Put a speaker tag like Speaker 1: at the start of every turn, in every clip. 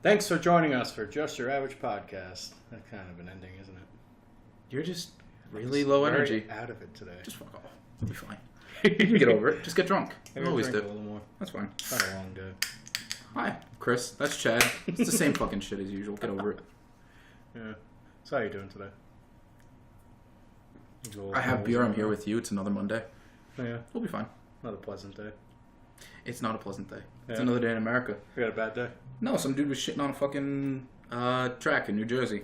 Speaker 1: Thanks for joining us for Just Your Average Podcast. That's kind of an ending, isn't it?
Speaker 2: You're just really low energy.
Speaker 1: Out of it today.
Speaker 2: Just fuck off. You'll be fine. You can get over it. Just get drunk.
Speaker 1: Maybe
Speaker 2: Always
Speaker 1: drink
Speaker 2: do.
Speaker 1: a little more.
Speaker 2: That's fine.
Speaker 1: It's not a long day.
Speaker 2: Hi, Chris. That's Chad. It's the same fucking shit as usual. Get over it.
Speaker 1: Yeah. So how you doing today?
Speaker 2: I have beer. I'm here with you. It's another Monday.
Speaker 1: Oh, yeah.
Speaker 2: We'll be fine.
Speaker 1: Not a pleasant day.
Speaker 2: It's not a pleasant day. It's
Speaker 1: Yeah.
Speaker 2: another day in America.
Speaker 1: You got a bad day?
Speaker 2: No, some dude was shitting on a fucking track in New Jersey.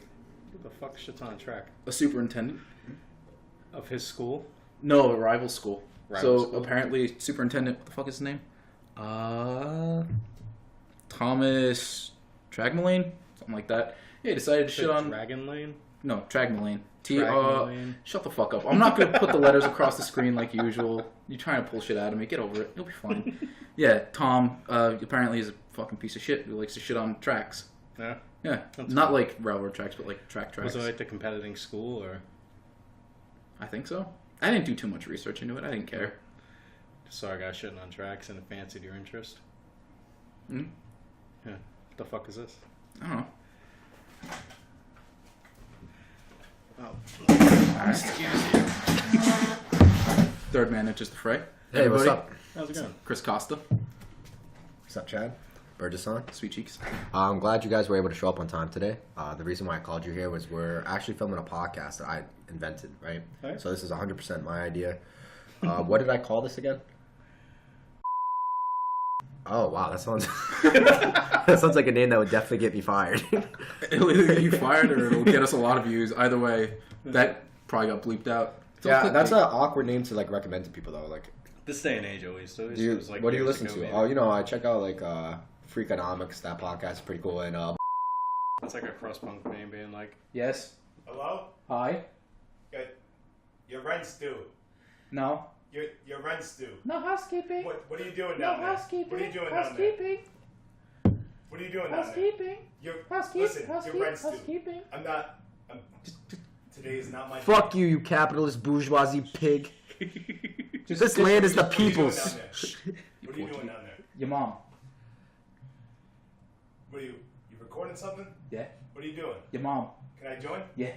Speaker 1: Who the fuck shits on a track?
Speaker 2: A superintendent.
Speaker 1: Of his school?
Speaker 2: No, a rival school.
Speaker 1: Rival
Speaker 2: so
Speaker 1: school?
Speaker 2: apparently, superintendent. What the fuck is his name? Thomas Tragmaline, something like that. Yeah, he decided to shit on
Speaker 1: Dragon Lane?
Speaker 2: No, Tragmaline.
Speaker 1: Tragmaline.
Speaker 2: Shut the fuck up. I'm not going to put the letters across the screen like usual. You're trying to pull shit out of me. Get over it. You'll be fine. Yeah, Tom, apparently is a fucking piece of shit who likes to shit on tracks.
Speaker 1: Yeah?
Speaker 2: Yeah.
Speaker 1: That's
Speaker 2: Not
Speaker 1: cool.
Speaker 2: like railroad tracks, but like track tracks.
Speaker 1: Was it like the competing school, or
Speaker 2: I think so. I didn't do too much research into it. I didn't care.
Speaker 1: just saw a guy shitting on tracks and it fancied your interest?
Speaker 2: Hmm?
Speaker 1: Yeah. What the fuck is this?
Speaker 2: I don't know.
Speaker 1: Oh.
Speaker 2: Excuse you. Third man enters the fray.
Speaker 3: Hey, what's up?
Speaker 1: How's it going?
Speaker 2: Chris Costa.
Speaker 3: What's up, Chad? Burgess on.
Speaker 2: Sweet cheeks.
Speaker 3: I'm glad you guys were able to show up on time today. The reason why I called you here was we're actually filming a podcast that I invented, right?
Speaker 1: Right.
Speaker 3: So this is 100% my idea. What did I call this again? Oh, wow, that sounds that sounds like a name that would definitely get me fired.
Speaker 2: It'll either get you fired or it'll get us a lot of views. Either way, that probably got bleeped out.
Speaker 3: Yeah, that's an awkward name to like recommend to people though. Like,
Speaker 1: This day and age, always. So
Speaker 3: what do you listen to?
Speaker 1: Maybe.
Speaker 3: Oh, you know, I check out like Freakonomics. That podcast is pretty cool. And
Speaker 1: That's like a cross-punk name being like,
Speaker 2: Yes.
Speaker 4: Hello?
Speaker 2: Hi.
Speaker 4: Your rent's due.
Speaker 2: No.
Speaker 4: Your rent's due.
Speaker 2: No housekeeping.
Speaker 4: What are you doing down there? What are you doing down there? What are you doing down there? Listen, your rent's due. Today is not my
Speaker 3: fuck
Speaker 4: day.
Speaker 3: you capitalist bourgeoisie pig.
Speaker 2: Just
Speaker 3: This land is the
Speaker 4: What are you doing
Speaker 3: people's.
Speaker 4: down there? What are you doing down there?
Speaker 2: Your mom.
Speaker 4: What are you recording something?
Speaker 2: Yeah.
Speaker 4: What are you doing?
Speaker 2: Your mom.
Speaker 4: Can I join?
Speaker 2: Yeah.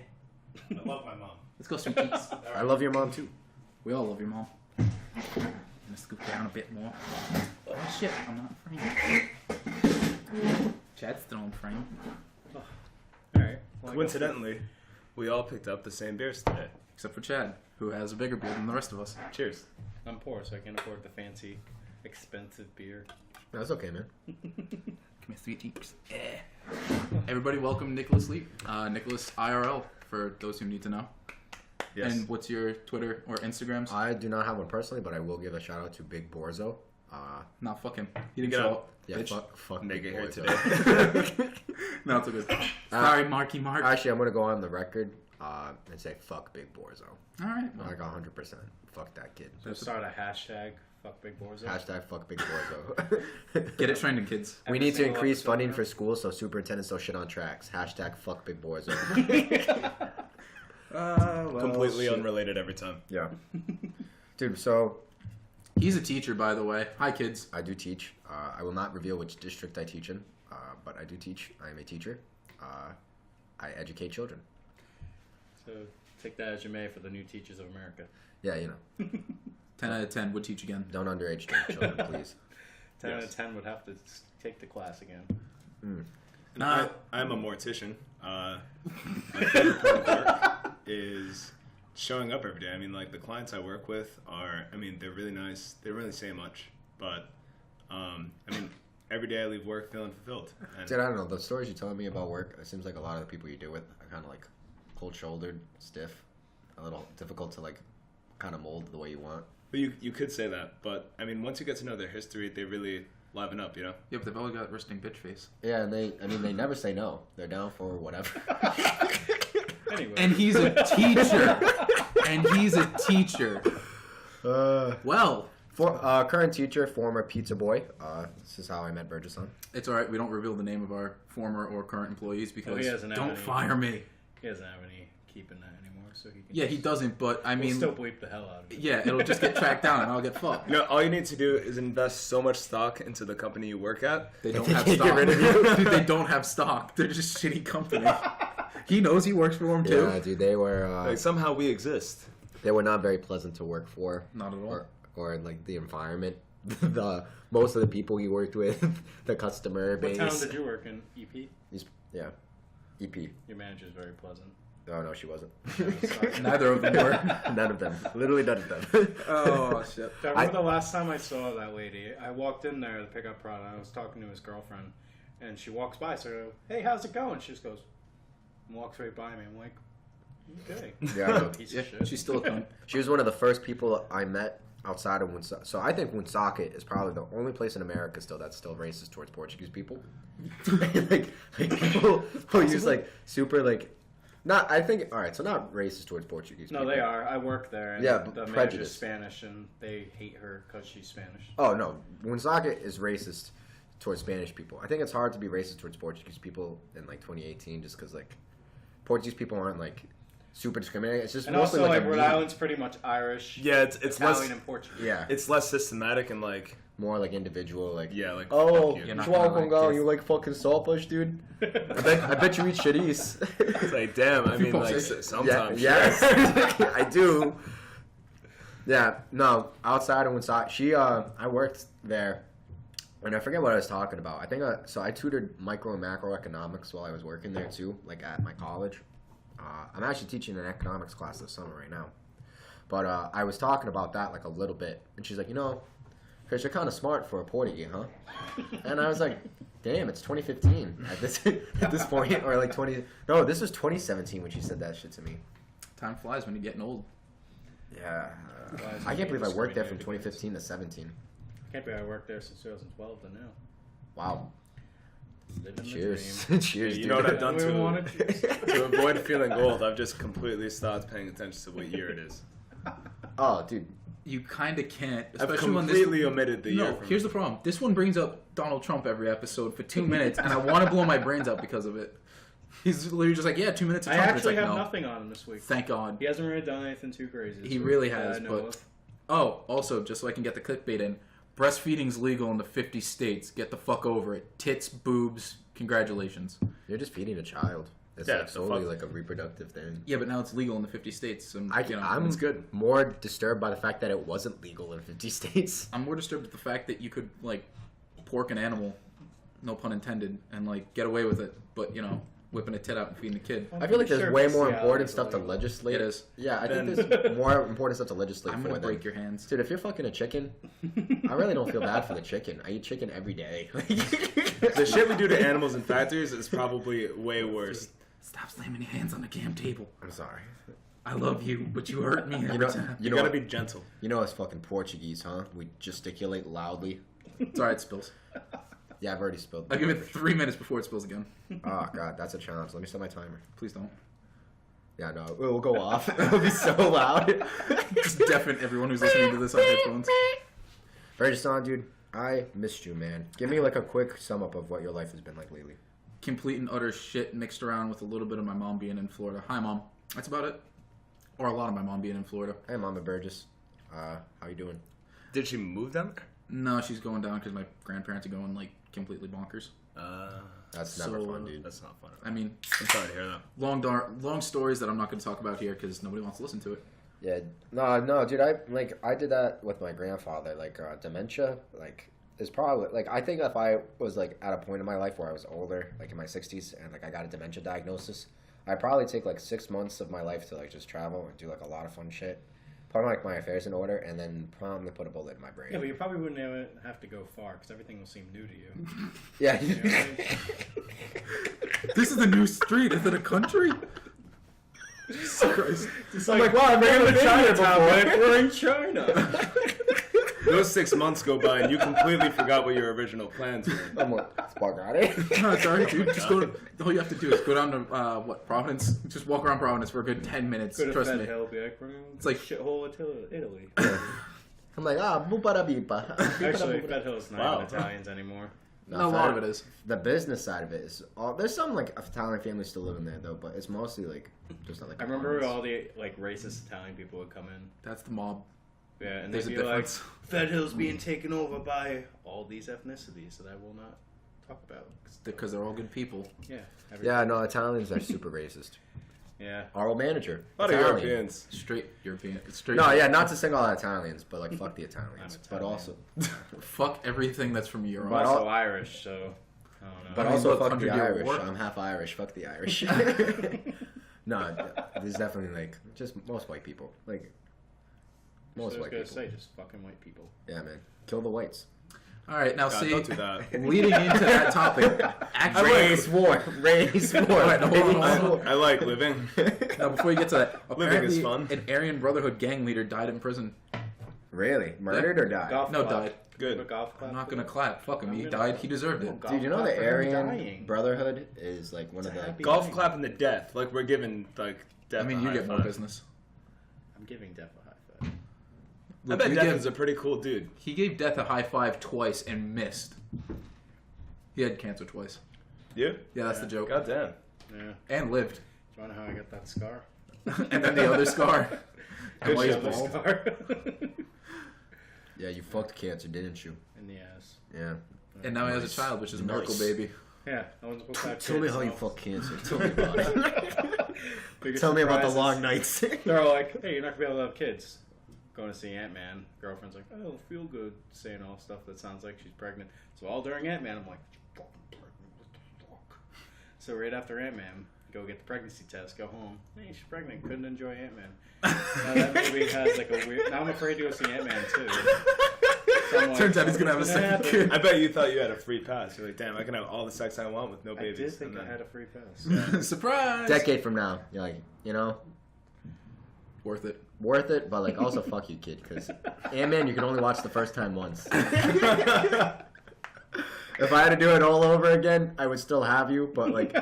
Speaker 4: I love my mom.
Speaker 2: Let's go, sweet cheeks.
Speaker 4: All right.
Speaker 3: I love your mom too.
Speaker 2: We all love your mom. I'm gonna scoop down a bit more. Oh shit, I'm not framed. Chad's still in frame.
Speaker 1: alright.
Speaker 5: Coincidentally, we all picked up the same beers today.
Speaker 2: Except for Chad, who has a bigger beard than the rest of us.
Speaker 5: Cheers.
Speaker 1: I'm poor, so I can't afford the fancy, expensive beer.
Speaker 3: That's okay, man.
Speaker 2: Come here, sweet cheeks. Yeah. Everybody welcome Nicholas Lee. Nicholas IRL, for those who need to know.
Speaker 5: Yes.
Speaker 2: And what's your Twitter or Instagrams?
Speaker 3: I do not have one personally, but I will give a shout out to Big Borzo.
Speaker 2: Nah, fuck him. He didn't
Speaker 5: Get
Speaker 2: show
Speaker 5: out.
Speaker 2: up.
Speaker 3: Yeah,
Speaker 2: Bitch.
Speaker 3: fuck
Speaker 5: Make
Speaker 3: Big
Speaker 5: it here
Speaker 3: Borzo.
Speaker 5: today.
Speaker 2: No, it's all good. Sorry, Marky Mark.
Speaker 3: Actually, I'm gonna go on the record and say fuck Big Borzo.
Speaker 2: Alright. Well,
Speaker 3: Like 100%. Fuck that kid.
Speaker 1: So start a hashtag, fuck Big Borzo.
Speaker 3: Hashtag fuck Big Borzo.
Speaker 2: get it trending, kids.
Speaker 3: We
Speaker 1: Every
Speaker 3: need to
Speaker 1: single
Speaker 3: increase
Speaker 1: episode,
Speaker 3: funding
Speaker 1: man.
Speaker 3: for schools so superintendents don't shit on tracks. Hashtag fuck Big Borzo.
Speaker 5: Completely unrelated every time.
Speaker 3: Yeah. Dude, so
Speaker 2: He's a teacher, by the way. Hi, kids.
Speaker 3: I do teach. I will not reveal which district I teach in, but I do teach. I am a teacher. I educate children.
Speaker 1: So take that as you may for the new teachers of America.
Speaker 3: Yeah, you know.
Speaker 2: 10 out of 10 would teach again.
Speaker 3: Don't underage drink children, please.
Speaker 1: 10 out of 10 would have to take the class again.
Speaker 5: And
Speaker 2: Nah.
Speaker 5: I'm a mortician. My favorite part of work is showing up every day. I mean, like, the clients I work with are, I mean, they're really nice. They don't really say much. But, I mean, every day I leave work feeling fulfilled. And
Speaker 3: Dude, I don't know. The stories you telling me about work, it seems like a lot of the people you deal with are kind of like cold-shouldered, stiff, a little difficult to like kind of mold the way you want.
Speaker 5: but you could say that. But, I mean, once you get to know their history, they really liven up, you know?
Speaker 2: Yeah, but they've all got resting bitch face.
Speaker 3: Yeah, and they never say no. They're down for whatever.
Speaker 1: Anyway.
Speaker 2: And he's a teacher. And he's a teacher. Well,
Speaker 3: Current teacher, former pizza boy. This is how I met Burgess on.
Speaker 2: it's all right. We don't reveal the name of our former or current employees because
Speaker 1: he doesn't have
Speaker 2: don't
Speaker 1: any.
Speaker 2: fire me.
Speaker 1: He doesn't have any keeping that anymore. so he can.
Speaker 2: Yeah, he doesn't, but I
Speaker 1: We'll
Speaker 2: mean,
Speaker 1: still bleep the hell out of it.
Speaker 2: yeah, it'll just get tracked down and I'll get fucked.
Speaker 5: You know, all you need to do is invest so much stock into the company you work at.
Speaker 2: They don't
Speaker 3: They
Speaker 2: have
Speaker 3: can't get
Speaker 2: stock.
Speaker 3: rid of you.
Speaker 2: Dude, they don't have stock. They're just shitty company. He knows he works for them too.
Speaker 3: Yeah, dude, they were
Speaker 5: Like somehow we exist.
Speaker 3: not very pleasant to work for.
Speaker 2: Not at all.
Speaker 3: Or like the environment. Most of the people he worked with, the customer
Speaker 1: What
Speaker 3: base.
Speaker 1: town did you work in? EP?
Speaker 3: Yeah. EP.
Speaker 1: Your manager's very pleasant.
Speaker 3: Oh no, she wasn't.
Speaker 2: Neither of them were.
Speaker 3: None of them. Literally none of them.
Speaker 2: Oh shit.
Speaker 1: I remember the last time I saw that lady. I walked in there to pick up product. I was talking to his girlfriend, and she walks by. So, I go, hey, how's it going? She just goes, and walks right by me. I'm like, okay.
Speaker 3: Yeah, I know.
Speaker 1: Piece
Speaker 2: Yeah,
Speaker 1: of shit.
Speaker 2: she's still a cunt.
Speaker 3: She was one of the first people I met outside of Woonsocket. So I think Woonsocket is probably the only place in America that's still racist towards Portuguese people. like people who use like super like not. I think all right. So not racist towards Portuguese.
Speaker 1: No,
Speaker 3: people.
Speaker 1: they are. I work there. And
Speaker 3: Yeah,
Speaker 1: the manager's
Speaker 3: prejudice.
Speaker 1: Spanish, and they hate her because she's Spanish.
Speaker 3: Oh no, Woonsocket is racist towards Spanish people. I think it's hard to be racist towards Portuguese people in like 2018, just because like Portuguese people aren't like super discriminating. It's just
Speaker 1: And
Speaker 3: mostly
Speaker 1: also,
Speaker 3: like
Speaker 1: like
Speaker 3: a
Speaker 1: Rhode
Speaker 3: meme.
Speaker 1: Island's pretty much Irish.
Speaker 5: Yeah, it's
Speaker 1: Italian
Speaker 5: less
Speaker 1: and Portuguese.
Speaker 3: Yeah,
Speaker 5: it's less systematic and like
Speaker 3: more like individual. Like
Speaker 5: yeah, like
Speaker 3: oh,
Speaker 5: fuck you.
Speaker 2: You're not
Speaker 3: João
Speaker 2: gonna like
Speaker 3: Congal,
Speaker 2: this.
Speaker 3: you like fucking saltbush, dude. I bet you eat shitties.
Speaker 5: It's like damn. I mean, like
Speaker 2: say-
Speaker 5: sometimes.
Speaker 3: Yeah, yes, I do. Yeah, no. Outside of Woonsocket, I worked there, and I forget what I was talking about. I think so. I tutored micro and macroeconomics while I was working there too, like at my college. I'm actually teaching an economics class this summer right now, but I was talking about that like a little bit, and she's like, because you're kind of smart for a Portuguese, huh? And I was like, damn, it's 2015 at this point, or like 20. No, this was 2017 when she said that shit to me.
Speaker 2: Time flies when you're getting old.
Speaker 3: Yeah,
Speaker 1: Guys,
Speaker 3: I can't believe I worked there from
Speaker 1: discriminated
Speaker 3: 2015 to 17.
Speaker 1: Can't believe I worked there since 2012 to now.
Speaker 3: Wow.
Speaker 1: Living
Speaker 3: Cheers.
Speaker 1: the
Speaker 3: Cheers,
Speaker 5: You
Speaker 3: dude.
Speaker 5: know what I've done
Speaker 1: We
Speaker 5: to
Speaker 1: wanted
Speaker 5: to avoid feeling old? I've just completely stopped paying attention to what year it is.
Speaker 3: Oh, dude.
Speaker 2: You kind of can't,
Speaker 5: I've
Speaker 2: especially when
Speaker 5: completely
Speaker 2: this.
Speaker 5: omited the year.
Speaker 2: No,
Speaker 5: From
Speaker 2: here's the problem. This one brings up Donald Trump every episode for 2 minutes, and I want to blow my brains out because of it. He's literally just like, yeah, 2 minutes of
Speaker 1: I
Speaker 2: Trump. and it's
Speaker 1: actually
Speaker 2: like,
Speaker 1: have
Speaker 2: no.
Speaker 1: nothing on him this week.
Speaker 2: Thank God.
Speaker 1: He hasn't really done anything too crazy. this
Speaker 2: He
Speaker 1: week
Speaker 2: really
Speaker 1: that
Speaker 2: has,
Speaker 1: I know
Speaker 2: but-
Speaker 1: of.
Speaker 2: Oh, also, just so I can get the clickbait in, breastfeeding's legal in the 50 states. Get the fuck over it. Tits, boobs, congratulations.
Speaker 3: You're just feeding a child. It's
Speaker 5: Yeah,
Speaker 3: like
Speaker 5: the
Speaker 3: solely
Speaker 5: fuck-
Speaker 3: like a reproductive thing.
Speaker 2: Yeah, but now it's legal in the 50 states. And, you know,
Speaker 3: I'm
Speaker 5: it's good.
Speaker 3: more disturbed by the fact that it wasn't legal in 50 states.
Speaker 2: I'm more disturbed at the fact that you could, like, pork an animal, no pun intended, and, like, get away with it. But, you know, whipping a tit out and feeding a kid.
Speaker 3: I feel like there's
Speaker 1: Sure,
Speaker 3: way
Speaker 1: but
Speaker 3: more
Speaker 1: Seattle
Speaker 3: important
Speaker 1: is
Speaker 3: stuff to
Speaker 1: illegal.
Speaker 3: legislate.
Speaker 2: It is.
Speaker 3: Yeah, I
Speaker 5: Then-
Speaker 3: think there's more important stuff to legislate
Speaker 2: I'm
Speaker 3: for
Speaker 2: going to
Speaker 3: them.
Speaker 2: break your hands.
Speaker 3: Dude, if you're fucking a chicken, I really don't feel bad for the chicken. I eat chicken every day.
Speaker 5: The shit we do to animals in factories is probably way worse.
Speaker 2: Stop slamming your hands on the damn table.
Speaker 3: I'm sorry.
Speaker 2: I love you, but you hurt me every
Speaker 3: know-
Speaker 2: time.
Speaker 5: You
Speaker 3: You know
Speaker 5: gotta
Speaker 3: what?
Speaker 5: be gentle.
Speaker 3: You know us fucking Portuguese, huh? We gesticulate loudly.
Speaker 2: It's alright, Spills.
Speaker 3: Yeah, I've already spilled.
Speaker 2: I'll give it 3 minutes before it spills again.
Speaker 3: Oh god, that's a challenge. Let me set my timer.
Speaker 2: Please don't.
Speaker 3: Yeah, no, it will go off. It'll be so loud.
Speaker 2: Just deafen everyone who's listening to this on headphones.
Speaker 3: Regison, dude, I missed you, man. Give me like a quick sum up of what your life has been like lately.
Speaker 2: Complete and utter shit mixed around with a little bit of my mom being in Florida. Hi, Mom. That's about it. Or a lot of my mom being in Florida.
Speaker 3: Hey, Mama Burgess. How you doing?
Speaker 5: Did she move down
Speaker 2: No, she's going down because my grandparents are going, like, completely bonkers.
Speaker 5: there?
Speaker 3: That's never
Speaker 2: So,
Speaker 3: fun, dude.
Speaker 5: That's not fun.
Speaker 2: I mean,
Speaker 5: I'm sorry to hear that.
Speaker 2: long stories that I'm not going to talk about here because nobody wants to listen to it.
Speaker 3: Yeah, no, dude. I did that with my grandfather. Like dementia, like is probably like I think if I was like at a point in my life where I was older, like in my 60s, and like I got a dementia diagnosis, I'd probably take like 6 months of my life to like just travel and do like a lot of fun shit, put like my affairs in order, and then probably put a bullet in my brain.
Speaker 1: Yeah, but you probably wouldn't even have to go far because everything will seem new to you.
Speaker 3: Yeah.
Speaker 1: You know what I mean?
Speaker 2: This is a new street. Is it a country? Jesus Christ.
Speaker 1: It's
Speaker 3: I'm like, wow, I've never been here before.
Speaker 1: We're in China.
Speaker 5: Those 6 months go by and you completely forgot what your original plans were.
Speaker 3: I'm like, Spaghetti.
Speaker 2: No, it's alright, dude. Just go. All you have to do is go down to Providence. Just walk around Providence for a good 10 minutes.
Speaker 1: Go to
Speaker 2: Trust
Speaker 1: Fed
Speaker 2: me.
Speaker 1: Hill, be like,
Speaker 2: It's like-
Speaker 1: shithole of Italy.
Speaker 3: I'm like, boopara beepa.
Speaker 1: Actually, Fed Hill's not
Speaker 5: Wow.
Speaker 1: even Italians anymore.
Speaker 2: No, a lot of it is.
Speaker 3: The business side of it is all. There's some like Italian families still living there though, but it's mostly like just like.
Speaker 1: I remember all the like racist Italian people would come in.
Speaker 2: That's the mob.
Speaker 1: Yeah, and
Speaker 2: There's
Speaker 1: they'd
Speaker 2: a
Speaker 1: be like,
Speaker 2: difference.
Speaker 1: Fed Hill's being taken over by all these ethnicities that I will not talk about.
Speaker 2: Because they're all good people.
Speaker 1: Yeah.
Speaker 3: Yeah, no, Italians are super racist.
Speaker 1: Yeah.
Speaker 3: Our old manager.
Speaker 5: A lot of
Speaker 3: Italian.
Speaker 5: Europeans.
Speaker 2: Straight European. Straight.
Speaker 3: No, yeah, not to single out Italians, but like fuck the Italians.
Speaker 1: I'm
Speaker 3: But
Speaker 1: Italian.
Speaker 3: also,
Speaker 2: Fuck everything that's from Europe.
Speaker 1: I'm
Speaker 3: But
Speaker 1: also
Speaker 3: all-
Speaker 1: Irish, so I don't know.
Speaker 3: but
Speaker 2: I mean,
Speaker 3: also
Speaker 2: look,
Speaker 3: fuck the
Speaker 2: 100-year
Speaker 3: Irish.
Speaker 2: war.
Speaker 3: I'm half Irish. Fuck the Irish. No, there's definitely like just most white people. Like most
Speaker 1: I was
Speaker 3: white
Speaker 1: gonna
Speaker 3: people.
Speaker 1: say just fucking white people.
Speaker 3: Yeah, man. Kill the whites.
Speaker 2: All right, now
Speaker 5: God,
Speaker 2: see,
Speaker 5: don't do that.
Speaker 2: leading into that topic, actually,
Speaker 3: Race war. Race war.
Speaker 2: All right, hold on, hold
Speaker 3: Race
Speaker 2: on.
Speaker 3: war.
Speaker 5: I like living.
Speaker 2: now before you get to that,
Speaker 5: Living is
Speaker 2: apparently
Speaker 5: fun.
Speaker 2: an Aryan Brotherhood gang leader died in prison.
Speaker 3: Really? Murdered or died?
Speaker 1: Golf
Speaker 2: No,
Speaker 1: clap.
Speaker 2: died.
Speaker 5: Good.
Speaker 1: A golf clap
Speaker 2: I'm not
Speaker 1: for
Speaker 2: gonna
Speaker 1: him?
Speaker 2: clap. Fuck him.
Speaker 1: I'm
Speaker 2: He
Speaker 1: gonna-
Speaker 2: died. He deserved it.
Speaker 1: Golf
Speaker 3: Dude, you know
Speaker 1: clap
Speaker 3: the
Speaker 1: for him
Speaker 3: Aryan
Speaker 1: dying.
Speaker 3: Brotherhood is like one of
Speaker 1: It's a
Speaker 3: the.
Speaker 1: happy-
Speaker 5: Golf
Speaker 1: dying.
Speaker 5: clapping the death. Like we're giving like death.
Speaker 2: I mean,
Speaker 5: a
Speaker 2: you
Speaker 5: high
Speaker 2: get more
Speaker 5: five.
Speaker 2: business.
Speaker 1: I'm giving Death a high five.
Speaker 5: I
Speaker 2: Look,
Speaker 5: bet
Speaker 2: you
Speaker 5: Death
Speaker 2: give-
Speaker 5: is a pretty cool dude.
Speaker 2: He gave Death a high five twice and missed. He had cancer twice.
Speaker 5: You?
Speaker 2: Yeah, that's the joke.
Speaker 5: God damn.
Speaker 1: Yeah.
Speaker 2: And lived.
Speaker 1: Do you wanna know how I got that scar?
Speaker 2: And then the other scar.
Speaker 5: Good
Speaker 2: And why he's
Speaker 5: shit.
Speaker 1: Other
Speaker 2: bald.
Speaker 1: scar.
Speaker 3: Yeah, you fucked cancer, didn't you?
Speaker 1: In the ass.
Speaker 3: Yeah.
Speaker 2: And now he has a child, which is a miracle
Speaker 3: Nice.
Speaker 2: baby.
Speaker 1: Yeah, no one's supposed to have
Speaker 3: Tell me
Speaker 1: kids,
Speaker 3: how you
Speaker 1: no.
Speaker 3: fuck cancer. Tell me about it.
Speaker 1: Biggest
Speaker 3: Tell me about the
Speaker 1: surprises.
Speaker 3: long nights.
Speaker 1: They're all like, hey, you're not gonna be able to have kids. Going to see Ant-Man. Girlfriend's like, oh, feel good, saying all stuff that sounds like she's pregnant. So all during Ant-Man, I'm like, fucking pregnant, what the fuck? So right after Ant-Man, go get the pregnancy test, go home. Hey, she's pregnant, couldn't enjoy Ant-Man. Now that movie has like a weird... Now I'm afraid to go see Ant-Man too. So I'm like,
Speaker 2: Turns out he's gonna have a
Speaker 1: what's
Speaker 2: second
Speaker 1: happen?
Speaker 2: kid.
Speaker 5: I bet you thought you had a free pass. You're like, damn, I can have all the sex I want with no
Speaker 1: I
Speaker 5: babies.
Speaker 1: did think
Speaker 5: And
Speaker 1: I
Speaker 5: then-
Speaker 1: had a free pass.
Speaker 2: Surprise!
Speaker 3: Decade from now, you're like, you know,
Speaker 2: Worth it.
Speaker 3: worth it, but like also fuck you, kid, because Ant-Man you can only watch the first time once. If I had to do it all over again, I would still have you, but like,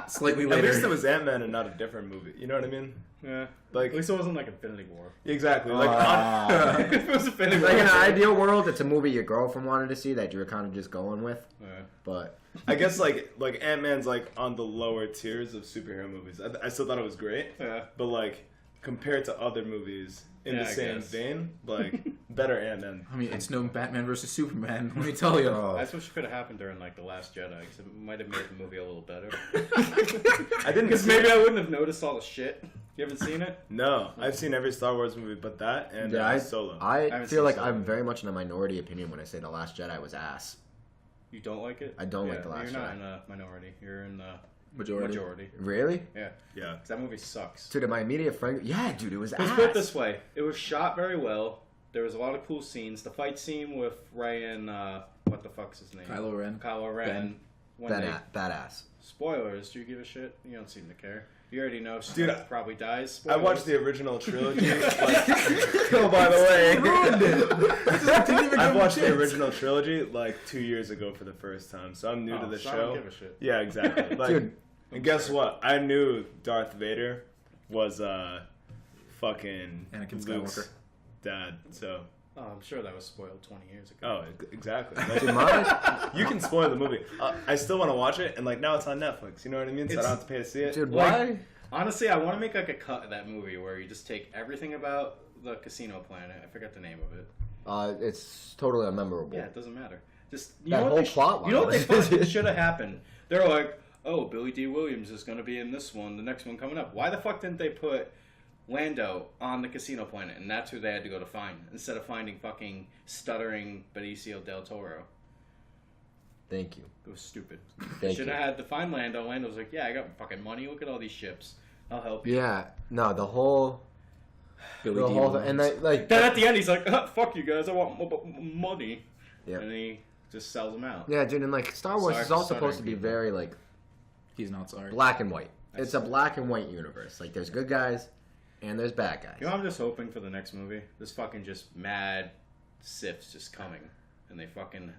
Speaker 2: Slightly
Speaker 5: At
Speaker 2: later.
Speaker 5: least it was Ant-Man and not a different movie. You know what I mean?
Speaker 1: Yeah.
Speaker 5: Like-
Speaker 1: At least it wasn't like Infinity War.
Speaker 5: Exactly. Like,
Speaker 1: If it was Infinity War.
Speaker 3: like in an ideal world, it's a movie your girlfriend wanted to see that you were kind of just going with,
Speaker 1: Yeah.
Speaker 3: but
Speaker 5: I guess like Ant-Man's like on the lower tiers of superhero movies. I still thought it was great,
Speaker 1: Yeah.
Speaker 5: but like compared to other movies in
Speaker 1: Yeah,
Speaker 5: the
Speaker 1: I
Speaker 5: same
Speaker 1: guess.
Speaker 5: vein, like better Ant-Man.
Speaker 2: I mean, it's no Batman versus Superman. Let me tell you.
Speaker 3: oh.
Speaker 1: That's what could have happened during like the Last Jedi, because it might have made the movie a little better.
Speaker 5: I didn't
Speaker 1: Because
Speaker 5: see
Speaker 1: maybe
Speaker 5: it.
Speaker 1: I wouldn't have noticed all the shit. You haven't seen it?
Speaker 5: No, I've seen every Star Wars movie but that and
Speaker 3: yeah,
Speaker 5: Solo.
Speaker 3: I
Speaker 1: haven't
Speaker 3: feel
Speaker 1: seen
Speaker 3: like
Speaker 1: Solo.
Speaker 3: I'm very much in a minority opinion when I say The Last Jedi was ass.
Speaker 1: You don't like it?
Speaker 3: I don't like The Last
Speaker 1: You're not
Speaker 3: Jedi.
Speaker 1: in a minority. You're in the
Speaker 2: Majority.
Speaker 1: majority.
Speaker 3: Really?
Speaker 1: Yeah.
Speaker 5: yeah.
Speaker 1: 'Cause that movie sucks.
Speaker 3: Dude, my immediate friend, yeah, dude, it was
Speaker 1: Let's
Speaker 3: ass.
Speaker 1: put it this way. It was shot very well. There was a lot of cool scenes. The fight scene with Rey and, what the fuck's his name?
Speaker 2: Kylo Ren.
Speaker 1: Kylo Ren.
Speaker 2: Ben.
Speaker 1: When they,
Speaker 3: Badass.
Speaker 1: spoilers, do you give a shit? You don't seem to care. You already know
Speaker 5: Dude,
Speaker 1: Snoke probably dies.
Speaker 5: I watched
Speaker 1: Spoilers.
Speaker 5: the original trilogy. like,
Speaker 3: Oh, by the way.
Speaker 5: I've watched the original trilogy like 2 years ago for the first time, so I'm new to the
Speaker 1: so I
Speaker 5: show.
Speaker 1: don't give a shit.
Speaker 5: Yeah, exactly. Like,
Speaker 3: Dude.
Speaker 5: and guess what? I knew Darth Vader was fucking
Speaker 2: Anakin
Speaker 5: Luke's
Speaker 2: Skywalker.
Speaker 5: dad. So,
Speaker 1: Oh, I'm sure that was spoiled 20 years ago.
Speaker 5: oh, exactly.
Speaker 3: Dude,
Speaker 5: Like,
Speaker 3: my,
Speaker 5: you can spoil the movie. I still want to watch it, and like now it's on Netflix. You know what I mean? So I
Speaker 1: It's-
Speaker 5: don't have to pay to see it.
Speaker 3: dude,
Speaker 1: Like-
Speaker 3: why?
Speaker 1: Honestly, I want to make like a cut of that movie where you just take everything about the casino planet. I forgot the name of it.
Speaker 3: It's totally unmemorable.
Speaker 1: Yeah, it doesn't matter. Just you
Speaker 3: That
Speaker 1: know
Speaker 3: whole
Speaker 1: what
Speaker 3: plot line.
Speaker 1: You know what they fucking should have happened? They're like, oh, Billy D. Williams is going to be in this one, the next one coming up. Why the fuck didn't they put Lando on the casino planet, and that's who they had to go to find instead of finding fucking stuttering Benicio del Toro?
Speaker 3: Thank you.
Speaker 1: It was stupid.
Speaker 3: Thank
Speaker 1: Should
Speaker 3: you.
Speaker 1: have had to find Lando. Lando was like, yeah, I got fucking money. Look at all these ships. I'll help you.
Speaker 3: Yeah, no, the whole
Speaker 2: Billy
Speaker 3: the
Speaker 2: D.
Speaker 3: whole
Speaker 2: Williams.
Speaker 3: and they, like
Speaker 1: Then at the end, he's like, fuck you guys. I want money.
Speaker 3: Yeah.
Speaker 1: And he just sells them out.
Speaker 3: yeah, dude, and like Star Wars
Speaker 1: Sorry
Speaker 3: is
Speaker 1: for
Speaker 3: all supposed to
Speaker 1: stuttering
Speaker 3: be
Speaker 1: people.
Speaker 3: very like
Speaker 2: He's not sorry.
Speaker 3: black and white. It's a black and white universe. Like there's good guys and there's bad guys.
Speaker 1: You know, I'm just hoping for the next movie. This fucking just mad Siths just coming, and they fucking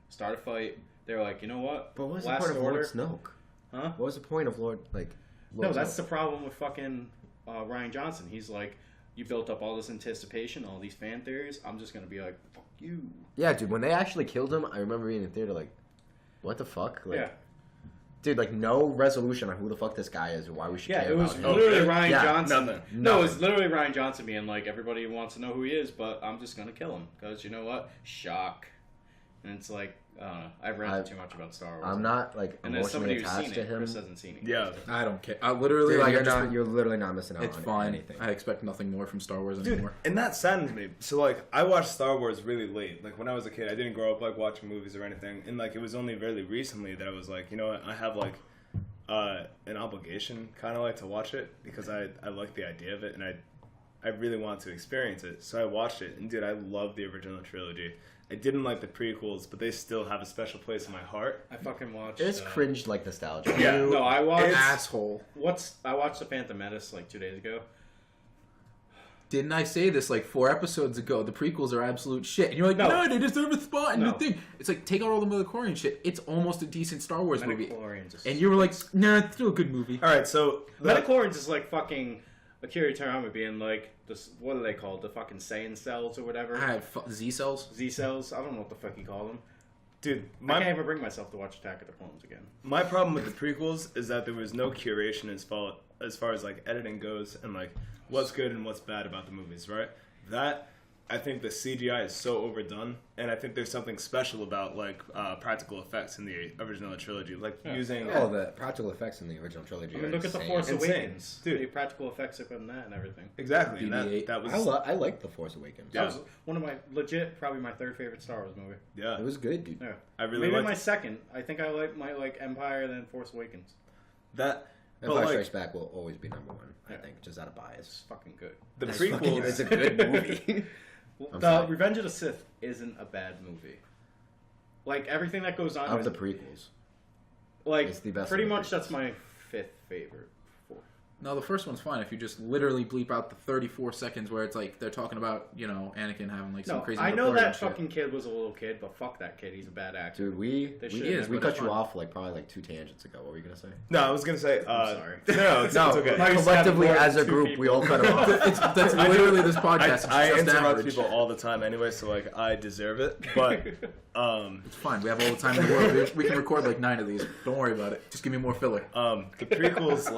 Speaker 1: start a fight. They're like, you know what?
Speaker 3: But what's
Speaker 1: Last
Speaker 3: the point
Speaker 1: Order?
Speaker 3: of Lord Snoke?
Speaker 1: Huh?
Speaker 3: What was the point of Lord
Speaker 1: No, that's
Speaker 3: Snoke?
Speaker 1: the problem with fucking Ryan Johnson. He's like, you built up all this anticipation, all these fan theories. I'm just gonna be like, fuck you.
Speaker 3: Yeah, dude. When they actually killed him, I remember being in the theater like, What the fuck? Like,
Speaker 1: Yeah.
Speaker 3: Dude, like, no resolution on who the fuck this guy is or why we should
Speaker 1: Yeah,
Speaker 3: care
Speaker 1: it was
Speaker 3: about him.
Speaker 1: literally Ryan Johnson.
Speaker 5: Nothing.
Speaker 1: No, it was literally Ryan Johnson being like, everybody wants to know who he is, but I'm just gonna kill him because you know what? Shock. And it's like, I don't know. I've read too much about Star Wars.
Speaker 3: I'm not, like,
Speaker 1: and as
Speaker 3: emotionally
Speaker 1: somebody who's
Speaker 3: attached
Speaker 1: seen
Speaker 3: to
Speaker 1: it,
Speaker 3: him.
Speaker 1: Chris hasn't seen it.
Speaker 5: Yeah.
Speaker 2: I don't care. I literally,
Speaker 3: Dude,
Speaker 2: like,
Speaker 3: you're literally not missing out
Speaker 2: it's
Speaker 3: on
Speaker 2: fine.
Speaker 3: anything.
Speaker 2: I expect nothing more from Star Wars
Speaker 5: Dude,
Speaker 2: anymore.
Speaker 5: and that saddens me. So, like, I watched Star Wars really late. Like, when I was a kid, I didn't grow up, like, watching movies or anything. And, like, it was only really recently that I was like, you know what, I have, like, an obligation, kind of, like, to watch it. Because I like the idea of it, and I really want to experience it. So I watched it, and, dude, I love the original trilogy. I didn't like the prequels, but they still have a special place in my heart.
Speaker 1: I fucking watched.
Speaker 3: It's cringe like nostalgia.
Speaker 5: Yeah.
Speaker 1: No, I watched.
Speaker 2: Asshole.
Speaker 1: I watched The Phantom Menace like 2 days ago.
Speaker 2: Didn't I say this like 4 episodes ago? The prequels are absolute shit. And you're like,
Speaker 1: No.
Speaker 2: no, they deserve a spot in
Speaker 1: No.
Speaker 2: the thing. It's like, take out all the midichlorian shit. It's almost a decent Star Wars movie.
Speaker 1: Midichlorians.
Speaker 2: And you were like, nah, it's still a good movie.
Speaker 5: All right, so
Speaker 1: Midichlorians is like fucking Akira Toriyama being like, this, what are they called? The fucking Saiyan cells or whatever?
Speaker 2: I had Z cells.
Speaker 1: Z cells? I don't know what the fuck you call them.
Speaker 5: dude,
Speaker 1: I can't even bring myself to watch Attack of the Clones again.
Speaker 5: my problem with the prequels is that there was no curation as far as like editing goes and like what's good and what's bad about the movies, right? That I think the CGI is so overdone, and I think there's something special about like practical effects in the original trilogy, like using.
Speaker 3: Oh, the practical effects in the original trilogy.
Speaker 1: I mean,
Speaker 3: are
Speaker 1: look at The
Speaker 3: insane.
Speaker 1: Force
Speaker 5: Insane.
Speaker 1: Awakens.
Speaker 5: Dude.
Speaker 1: The practical effects are in that and everything.
Speaker 5: Exactly. And
Speaker 2: BB-8.
Speaker 5: that was.
Speaker 3: I like The Force Awakens.
Speaker 1: That was one of my, probably my third favorite Star Wars movie.
Speaker 5: Yeah.
Speaker 3: It was good, dude.
Speaker 1: Yeah.
Speaker 5: I really
Speaker 1: Maybe
Speaker 5: liked
Speaker 1: my second. I think I like Empire than Force Awakens.
Speaker 5: that. But
Speaker 3: Empire
Speaker 5: like
Speaker 3: Strikes Back will always be number one, I think, just out of bias.
Speaker 1: It's fucking good.
Speaker 5: the
Speaker 3: It's
Speaker 5: prequels.
Speaker 3: a good movie. I'm
Speaker 1: The
Speaker 3: sorry.
Speaker 1: Revenge of the Sith isn't a bad movie. Like everything that goes on,
Speaker 3: Of the prequels.
Speaker 1: like
Speaker 3: it's the best
Speaker 1: pretty
Speaker 3: of the
Speaker 1: much that's
Speaker 3: prequels.
Speaker 1: my fifth favorite.
Speaker 2: No, the first one's fine if you just literally bleep out the 34 seconds where it's like they're talking about, you know, Anakin having like some
Speaker 1: No,
Speaker 2: crazy.
Speaker 1: I know
Speaker 2: midichlorian
Speaker 1: that
Speaker 2: shit.
Speaker 1: fucking kid was a little kid, but fuck that kid. He's a bad actor.
Speaker 3: Dude, we
Speaker 1: They should
Speaker 2: is,
Speaker 1: have
Speaker 3: we
Speaker 1: never
Speaker 3: cut you
Speaker 1: done it.
Speaker 3: off like probably like 2 tangents ago. What were you gonna say?
Speaker 5: No, I was gonna say.
Speaker 1: I'm sorry.
Speaker 5: No, it's okay.
Speaker 1: I used to have
Speaker 3: Collectively,
Speaker 1: more than
Speaker 3: as a
Speaker 1: 2
Speaker 3: group,
Speaker 1: people.
Speaker 3: we all cut him off.
Speaker 2: That's literally this podcast.
Speaker 5: I
Speaker 2: It's just
Speaker 5: interrupt
Speaker 2: average.
Speaker 5: people all the time anyway, so like I deserve it. But
Speaker 2: It's fine. We have all the time in the world. We can record like 9 of these. Don't worry about it. Just give me more filler.
Speaker 5: the prequels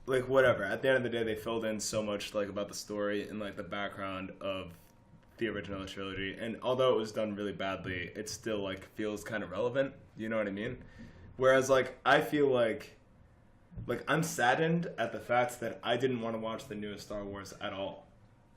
Speaker 5: like whatever. At the end of the day, they filled in so much like about the story and like the background of the original trilogy. And although it was done really badly, it still like feels kind of relevant. You know what I mean? Whereas like I feel like I'm saddened at the fact that I didn't want to watch the newest Star Wars at all.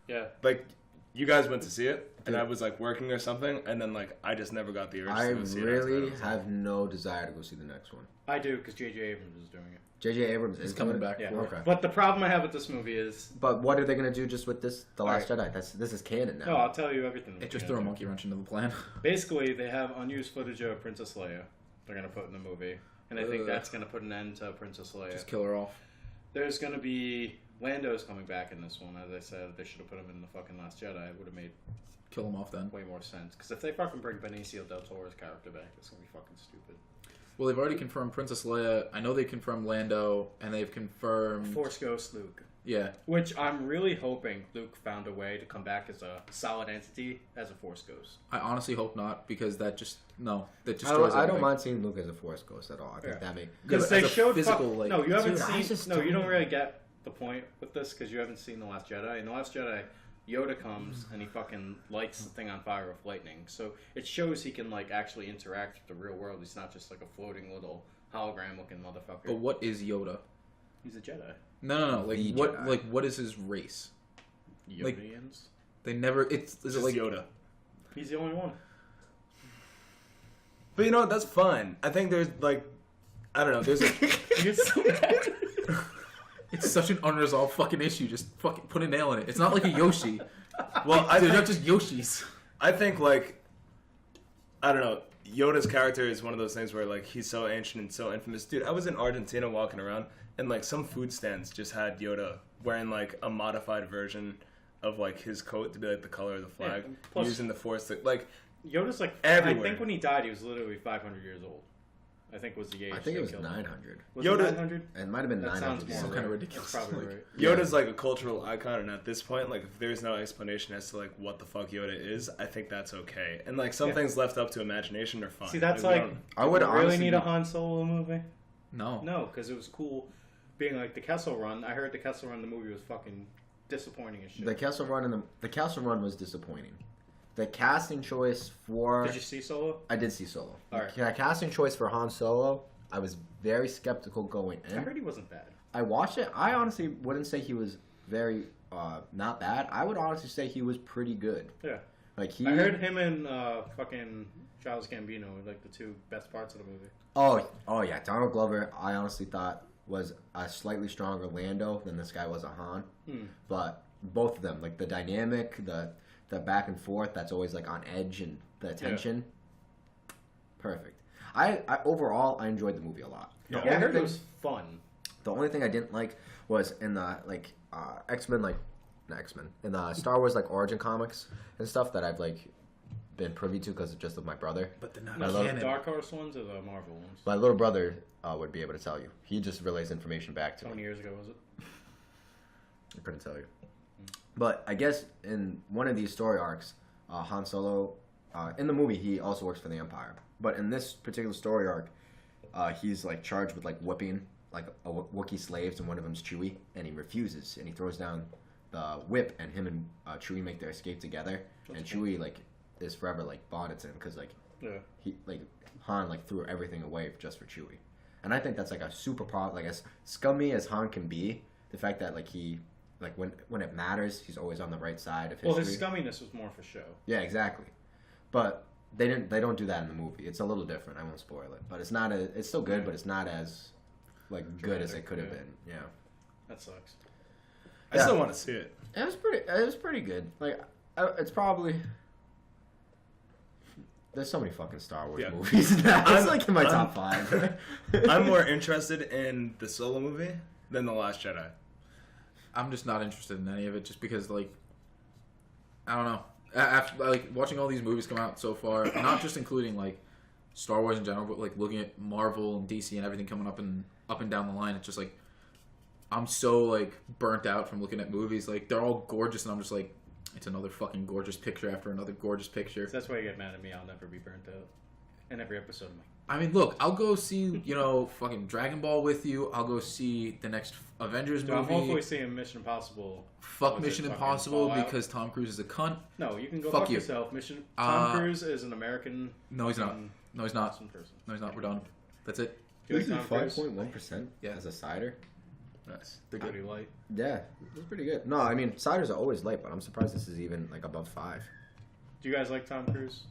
Speaker 1: Yeah.
Speaker 5: Like you guys went to see it, and
Speaker 3: Dude.
Speaker 5: I was like working or something, and then like I just never got the urge
Speaker 3: I
Speaker 5: to go see it.
Speaker 3: really have no desire to go see the next one.
Speaker 1: I do because J.J. Abrams is doing it.
Speaker 3: J.J. Abrams is
Speaker 2: coming
Speaker 3: doing it?
Speaker 2: back.
Speaker 1: Yeah.
Speaker 3: Okay.
Speaker 1: But the problem I have with this movie is,
Speaker 3: But what are they gonna do just with this? The Last
Speaker 1: Alright.
Speaker 3: Jedi. This is canon now.
Speaker 1: no, I'll tell you everything.
Speaker 2: It just threw a monkey wrench into the plan.
Speaker 1: Basically, they have unused footage of Princess Leia. They're gonna put in the movie, and I think
Speaker 2: Ugh.
Speaker 1: that's gonna put an end to Princess Leia.
Speaker 2: Just kill her off.
Speaker 1: There's gonna be Lando's coming back in this one. As I said, they should have put him in the fucking Last Jedi. It would have made
Speaker 2: Kill him off then.
Speaker 1: way more sense. Because if they fucking bring Benicio del Toro's character back, it's gonna be fucking stupid.
Speaker 2: Well, they've already confirmed Princess Leia. I know they confirmed Lando, and they've confirmed.
Speaker 1: Force Ghost Luke.
Speaker 2: Yeah.
Speaker 1: Which I'm really hoping Luke found a way to come back as a solid entity as a Force Ghost.
Speaker 2: I honestly hope not, because that just that
Speaker 3: I
Speaker 2: destroys
Speaker 3: don't
Speaker 2: everything.
Speaker 3: mind seeing Luke as a Force ghost at all. I think
Speaker 1: Yeah.
Speaker 3: that may.
Speaker 1: Because
Speaker 2: Yeah,
Speaker 1: they
Speaker 2: as a
Speaker 1: showed
Speaker 2: physical, like-
Speaker 1: no, you haven't
Speaker 3: Dude, I just
Speaker 1: seen. No, you
Speaker 3: don't-
Speaker 1: don't really get the point with this because you haven't seen the Last Jedi. In the Last Jedi, Yoda comes and he fucking lights the thing on fire with lightning. So it shows he can like actually interact with the real world. He's not just like a floating little hologram-looking motherfucker.
Speaker 2: But what is Yoda?
Speaker 1: He's a Jedi.
Speaker 2: No. Like
Speaker 3: The
Speaker 2: what?
Speaker 3: Jedi.
Speaker 2: Like what is his race? Like-
Speaker 1: Yodians.
Speaker 2: They never. It's is
Speaker 5: just
Speaker 2: it like
Speaker 5: Yoda.
Speaker 1: He's the only one.
Speaker 5: But you know what? That's fine. I think there's like, I don't know. There's a
Speaker 1: You're so mad.
Speaker 2: It's such an unresolved fucking issue. Just fucking put a nail in it. It's not like a Yoshi.
Speaker 5: well,
Speaker 2: They're not just Yoshis.
Speaker 5: I think like, I don't know. Yoda's character is one of those things where like he's so ancient and so infamous. Dude, I was in Argentina walking around, and like some food stands just had Yoda wearing like a modified version of like his coat to be like the color of the flag,
Speaker 1: Yeah, plus-
Speaker 5: using the force to, like.
Speaker 1: Yoda's like
Speaker 5: Everywhere.
Speaker 1: I think when he died, he was literally 500 years old. I think was the age.
Speaker 3: I think
Speaker 1: they
Speaker 3: it was
Speaker 1: killed
Speaker 3: 900.
Speaker 1: Was
Speaker 5: Yoda-
Speaker 1: it 900?
Speaker 3: It might have been
Speaker 1: That
Speaker 3: 900.
Speaker 1: sounds more
Speaker 2: Some kind of
Speaker 1: right.
Speaker 2: ridiculous.
Speaker 1: That's probably
Speaker 2: Like,
Speaker 1: right.
Speaker 5: Yoda's like a cultural icon, and at this point, like if there's no explanation as to like what the fuck Yoda is, I think that's okay. And like some things left up to imagination are fine.
Speaker 1: See, that's
Speaker 5: we
Speaker 1: like
Speaker 5: don't-
Speaker 3: I would
Speaker 1: do we really
Speaker 3: honestly
Speaker 1: need a Han Solo movie?
Speaker 2: No.
Speaker 1: No, because it was cool being like the Kessel Run. I heard the Kessel Run, the movie was fucking disappointing as shit.
Speaker 3: The Kessel Run was disappointing. The casting choice for
Speaker 1: Did you see Solo?
Speaker 3: I did see Solo.
Speaker 1: Alright.
Speaker 3: The casting choice for Han Solo, I was very skeptical going
Speaker 1: I
Speaker 3: in.
Speaker 1: heard he wasn't bad.
Speaker 3: I watched it. I honestly wouldn't say he was very not bad. I would honestly say he was pretty good.
Speaker 1: Yeah.
Speaker 3: Like he.
Speaker 1: I heard him and fucking Charles Gambino were like the two best parts of the movie.
Speaker 3: Oh yeah, Donald Glover. I honestly thought was a slightly stronger Lando than this guy was a Han. But both of them, like the dynamic, the back and forth, that's always like on edge and the tension. Perfect. I overall I enjoyed the movie a lot. The
Speaker 1: Yeah, I
Speaker 3: only
Speaker 1: heard
Speaker 3: thing-
Speaker 1: it was fun.
Speaker 3: The only thing I didn't like was in the X-Men, like not X-Men, in the Star Wars like origin comics and stuff that I've like been privy to because just of my brother.
Speaker 2: But they're not
Speaker 1: No,
Speaker 3: love-
Speaker 1: the
Speaker 2: canon.
Speaker 1: Dark Horse ones or the Marvel ones?
Speaker 3: My little brother would be able to tell you. He just relays information back to
Speaker 1: How
Speaker 3: me.
Speaker 1: many years ago was it?
Speaker 3: I couldn't tell you. But I guess in one of these story arcs, Han Solo, in the movie, he also works for the Empire. But in this particular story arc, he's like charged with like whipping like a Wookiee slaves, and one of them's Chewie, and he refuses, and he throws down the whip, and him and Chewie make their escape together, and Chewie like is forever like bonded to him because like
Speaker 1: Yeah.
Speaker 3: he like Han like threw everything away just for Chewie, and I think that's like a super like as scummy as Han can be, the fact that like he like when it matters, he's always on the right side of history.
Speaker 1: Well, his scumminess was more for show.
Speaker 3: Yeah, exactly. But they don't do that in the movie. It's a little different. I won't spoil it, but it's not it's still good, but it's not as like good as it could have been. Yeah.
Speaker 1: That sucks.
Speaker 5: I still want to see it.
Speaker 3: It was pretty good. Like it's probably there's so many fucking Star Wars
Speaker 5: Yeah.
Speaker 3: movies now. It's
Speaker 5: I'm-
Speaker 3: like in my
Speaker 5: I'm-
Speaker 3: top 5.
Speaker 5: I'm more interested in the Solo movie than the Last Jedi.
Speaker 2: I'm just not interested in any of it, just because like I don't know. After like watching all these movies come out so far, not just including like Star Wars in general, but like looking at Marvel and DC and everything coming up and down the line, it's just like I'm so like burnt out from looking at movies. Like they're all gorgeous, and I'm just like, it's another fucking gorgeous picture after another gorgeous picture.
Speaker 1: So that's why you get mad at me. I'll never be burnt out. In every episode, I'm like,
Speaker 2: I mean, look, I'll go see, fucking Dragon Ball with you. I'll go see the next Avengers
Speaker 1: dude, I'm
Speaker 2: movie.
Speaker 1: hopefully seeing Mission Impossible.
Speaker 2: Fuck
Speaker 1: Was it
Speaker 2: Mission
Speaker 1: fucking
Speaker 2: Impossible
Speaker 1: Fallout?
Speaker 2: because Tom Cruise is a cunt.
Speaker 1: No, you can go
Speaker 2: Fuck
Speaker 1: fuck
Speaker 2: you.
Speaker 1: yourself. Tom
Speaker 2: Uh,
Speaker 1: Cruise is an American.
Speaker 2: No, he's not.
Speaker 1: fucking
Speaker 2: No, he's not.
Speaker 1: awesome person.
Speaker 2: No, he's not. We're done. That's it.
Speaker 1: Do you like Tom Cruise?
Speaker 3: 5.1%
Speaker 2: Yeah.
Speaker 3: as a cider.
Speaker 2: Nice. They're
Speaker 1: Pretty
Speaker 2: good.
Speaker 1: light.
Speaker 3: Yeah, it's pretty good. No, I mean ciders are always light, but I'm surprised this is even like above 5.
Speaker 1: Do you guys like Tom Cruise?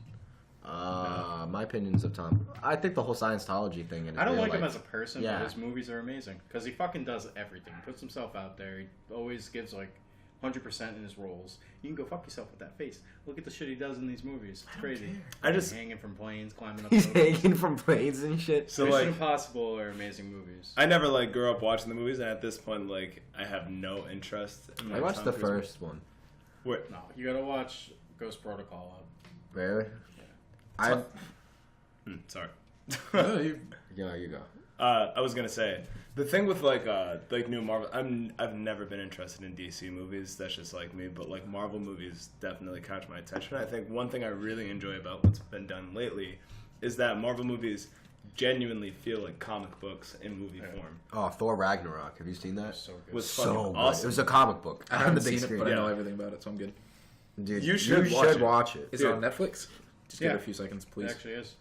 Speaker 3: My opinions of Tom. I think the whole Scientology thing. And
Speaker 1: I don't like him as a person,
Speaker 3: yeah.
Speaker 1: but his movies are amazing because he fucking does everything. Puts himself out there. He always gives like 100% in his roles. You can go fuck yourself with that face. Look at the shit he does in these movies. It's crazy.
Speaker 5: I just
Speaker 1: Hanging from planes, climbing up.
Speaker 3: He's
Speaker 1: buildings.
Speaker 3: hanging from planes and shit.
Speaker 5: so
Speaker 1: Mission
Speaker 5: like
Speaker 1: Impossible are amazing movies.
Speaker 5: I never like grew up watching the movies, and at this point, like I have no interest. In,
Speaker 3: I
Speaker 5: like,
Speaker 3: watched
Speaker 5: Tom
Speaker 3: the
Speaker 5: Cruise
Speaker 3: first one.
Speaker 5: movies. Wait,
Speaker 1: No, you gotta watch Ghost Protocol.
Speaker 3: Really?
Speaker 1: Yeah.
Speaker 5: sorry.
Speaker 2: Yeah, you-
Speaker 3: You go.
Speaker 5: I was gonna say the thing with like new Marvel. I've never been interested in DC movies. That's just like me. But like Marvel movies definitely catch my attention. I think one thing I really enjoy about what's been done lately is that Marvel movies genuinely feel like comic books in movie form.
Speaker 3: Oh, Thor Ragnarok. Have you seen that?
Speaker 1: So good.
Speaker 5: Was
Speaker 3: So
Speaker 5: fucking
Speaker 3: good.
Speaker 5: awesome.
Speaker 3: It was a comic book
Speaker 2: I
Speaker 3: on
Speaker 2: haven't
Speaker 3: the big
Speaker 2: seen
Speaker 3: screen.
Speaker 2: it, but I know
Speaker 5: Yeah.
Speaker 2: everything about it, so I'm good.
Speaker 3: Dude,
Speaker 5: You should watch it.
Speaker 2: Is
Speaker 5: Dude.
Speaker 2: it on Netflix? Just give it a few seconds,
Speaker 1: It
Speaker 2: please.
Speaker 1: actually is.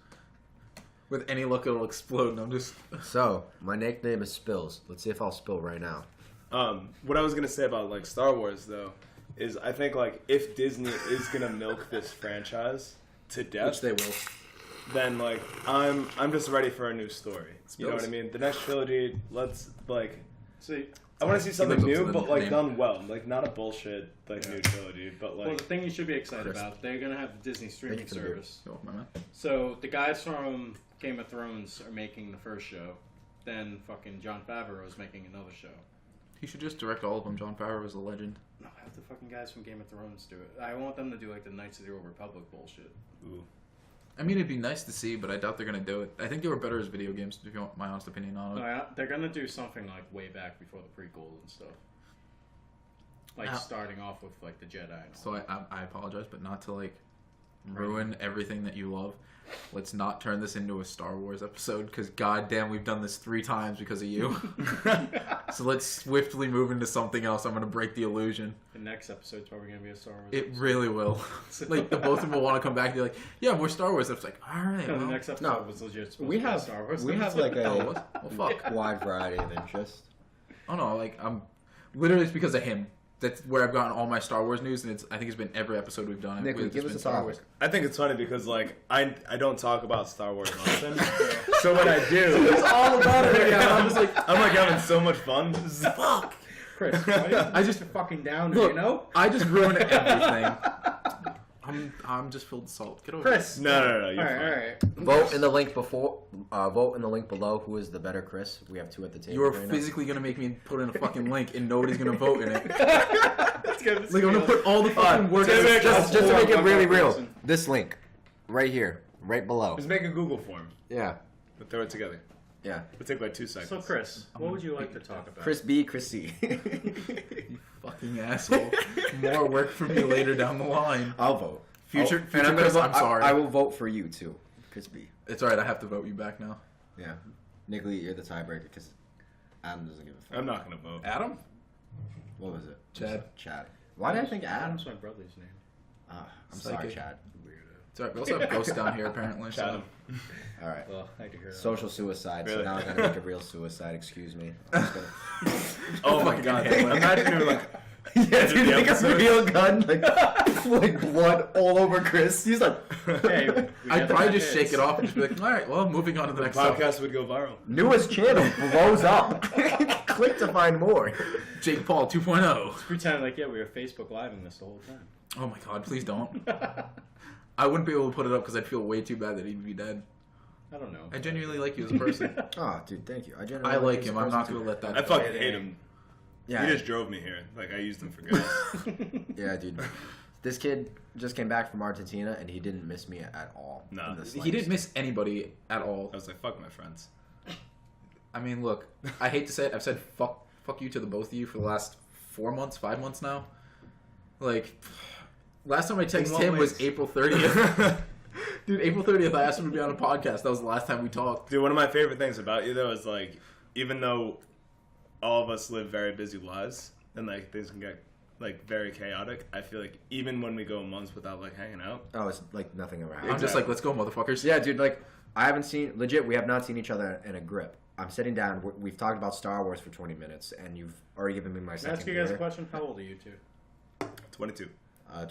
Speaker 2: With any luck, it'll explode, and I'm just...
Speaker 3: So, my nickname is Spills. Let's see if I'll spill right now.
Speaker 5: What I was gonna say about like Star Wars though is I think like if Disney is gonna milk this franchise to death,
Speaker 2: Which they will.
Speaker 5: then like I'm just ready for a new story. You know what I mean? The next trilogy, let's like
Speaker 1: See,
Speaker 5: I want to see something
Speaker 2: lives up
Speaker 5: new,
Speaker 2: to the
Speaker 5: but like
Speaker 2: name.
Speaker 5: done well, like not a bullshit like new trilogy, but
Speaker 1: well,
Speaker 5: like
Speaker 1: the thing you should be excited
Speaker 2: Chris.
Speaker 1: about, they're gonna have the Disney streaming
Speaker 3: Thank you for the beer.
Speaker 1: service.
Speaker 2: Oh, my man.
Speaker 1: So the guys from Game of Thrones are making the first show. Then fucking Jon Favreau is making another show.
Speaker 2: He should just direct all of them. Jon Favreau is a legend.
Speaker 1: No, have the fucking guys from Game of Thrones do it. I want them to do like the Knights of the Old Republic bullshit.
Speaker 5: ooh.
Speaker 2: I mean, it'd be nice to see, but I doubt they're gonna do it. I think they were better as video games, if you want my honest opinion on it.
Speaker 1: No, they're gonna do something like way back before the prequels and stuff. Like starting off with like the Jedi. And all.
Speaker 2: So I apologize, but not to like ruin everything that you love. Let's not turn this into a Star Wars episode, because goddamn, we've done this 3 times because of you. So let's swiftly move into something else. I'm going to break the illusion.
Speaker 1: The next episode's probably going to be a Star Wars
Speaker 2: It
Speaker 1: episode.
Speaker 2: really will. Like, the both of them will want to come back and be like, yeah, more Star Wars. It's like, all right.
Speaker 1: No,
Speaker 2: Well.
Speaker 1: the next episode was legit supposed
Speaker 3: We
Speaker 1: to be a
Speaker 3: have
Speaker 1: Star Wars
Speaker 3: we have
Speaker 1: episode.
Speaker 3: like
Speaker 2: Oh,
Speaker 3: a
Speaker 2: what? Well, fuck.
Speaker 3: wide variety of interest.
Speaker 2: Oh, no, like, I'm... Literally, it's because of him. That's where I've gotten all my Star Wars news, and I think it's been every episode we've done.
Speaker 3: Nick,
Speaker 2: It's
Speaker 3: give us
Speaker 2: been
Speaker 3: a
Speaker 2: Star
Speaker 3: topic.
Speaker 2: Wars.
Speaker 5: I think it's funny because like I don't talk about Star Wars often, so when I do,
Speaker 2: It's all about it. Yeah, I'm just like,
Speaker 5: I'm like having so much fun.
Speaker 2: fuck.
Speaker 1: Chris, why are you just fucking down,
Speaker 2: Look,
Speaker 1: you know?
Speaker 2: I just ruined everything. I'm just filled with salt. Get over
Speaker 1: Chris.
Speaker 5: No, you're fine.
Speaker 1: All right.
Speaker 3: Vote in the link before. Vote in the link below. Who is the better Chris? We have 2 at the table.
Speaker 2: You're
Speaker 3: right
Speaker 2: physically gonna make me put in a fucking link, and nobody's gonna vote in it.
Speaker 1: Let's go.
Speaker 2: Like, I'm gonna put all the fucking work.
Speaker 3: now.
Speaker 1: Just-
Speaker 3: Just to make it
Speaker 1: one
Speaker 3: really
Speaker 1: more
Speaker 3: real.
Speaker 1: person.
Speaker 3: This link, right here, right below.
Speaker 5: Just make a Google form.
Speaker 3: Yeah,
Speaker 5: We'll throw it together.
Speaker 3: yeah.
Speaker 5: It'll take like 2 seconds.
Speaker 1: So, Chris, what would you like to talk about?
Speaker 3: Chris B, Chris C.
Speaker 2: You fucking asshole. More work for me later down the line.
Speaker 3: I'll vote.
Speaker 2: Future
Speaker 3: and I'm gonna
Speaker 2: Chris,
Speaker 3: vote,
Speaker 2: I'm sorry.
Speaker 3: I will vote for you too, Chris B.
Speaker 2: It's alright. I have to vote you back now.
Speaker 3: Yeah, Nicolay, you're the tiebreaker because Adam doesn't give a fuck.
Speaker 5: I'm not gonna vote.
Speaker 2: Adam.
Speaker 3: What was it?
Speaker 2: Chad.
Speaker 3: Chad. Why did I think Adam?
Speaker 1: Adam's my brother's name.
Speaker 3: I'm sorry,
Speaker 2: Psychic.
Speaker 3: Chad.
Speaker 2: It's alright. We also have ghosts down here apparently. So.
Speaker 5: Chatham.
Speaker 3: All right.
Speaker 1: Well, I could hear that.
Speaker 3: Social suicide. So
Speaker 5: Really?
Speaker 3: now I gotta make a real suicide. Excuse me. I'm just gonna...
Speaker 5: Oh my god! Imagine you were like,
Speaker 3: yeah, dude,
Speaker 5: the
Speaker 3: make a
Speaker 5: episode.
Speaker 3: real gun, like blood all over Chris. He's like,
Speaker 1: Hey, we
Speaker 2: I'd
Speaker 1: got
Speaker 2: probably
Speaker 1: the
Speaker 2: just shake
Speaker 1: hits.
Speaker 2: it off and just be like, alright, well, moving on to the
Speaker 5: the
Speaker 2: next topic.
Speaker 5: podcast would go viral.
Speaker 3: newest channel blows up. Click to find more.
Speaker 2: Jake Paul 2.0.
Speaker 1: Pretend like, yeah, we were Facebook Living this the whole time.
Speaker 2: Oh my god, please don't. I wouldn't be able to put it up because I'd feel way too bad that he'd be dead.
Speaker 1: I don't know.
Speaker 2: I genuinely like you as a person.
Speaker 3: Oh, dude, thank you.
Speaker 2: I like him. I'm not going to let that
Speaker 5: I fucking hate him.
Speaker 3: Yeah,
Speaker 5: He just drove me here. Like I used him for gas.
Speaker 3: yeah, dude. This kid just came back from Argentina and he didn't miss me at all.
Speaker 5: No.
Speaker 3: in the
Speaker 2: He
Speaker 3: slightest.
Speaker 2: didn't miss anybody at all.
Speaker 5: I was like, fuck my friends.
Speaker 2: I mean, look, I hate to say it. I've said fuck you to the both of you for the last 5 months now. Like, last time I texted him was April 30th. Dude, April 30th, I asked him to be on a podcast. That was the last time we talked.
Speaker 5: Dude, one of my favorite things about you though is like, even though all of us live very busy lives and like things can get like very chaotic, I feel like even when we go months without like hanging out,
Speaker 3: Oh, it's like nothing ever happened.
Speaker 2: I'm just like, let's go, motherfuckers.
Speaker 3: Yeah, dude, like, I haven't seen, legit, we have not seen each other in a grip. I'm sitting down, we've talked about Star Wars for 20 minutes, and you've already given me my
Speaker 1: Can I
Speaker 3: second
Speaker 1: ask you guys a
Speaker 3: beer.
Speaker 1: question? How old are you two?
Speaker 5: 22.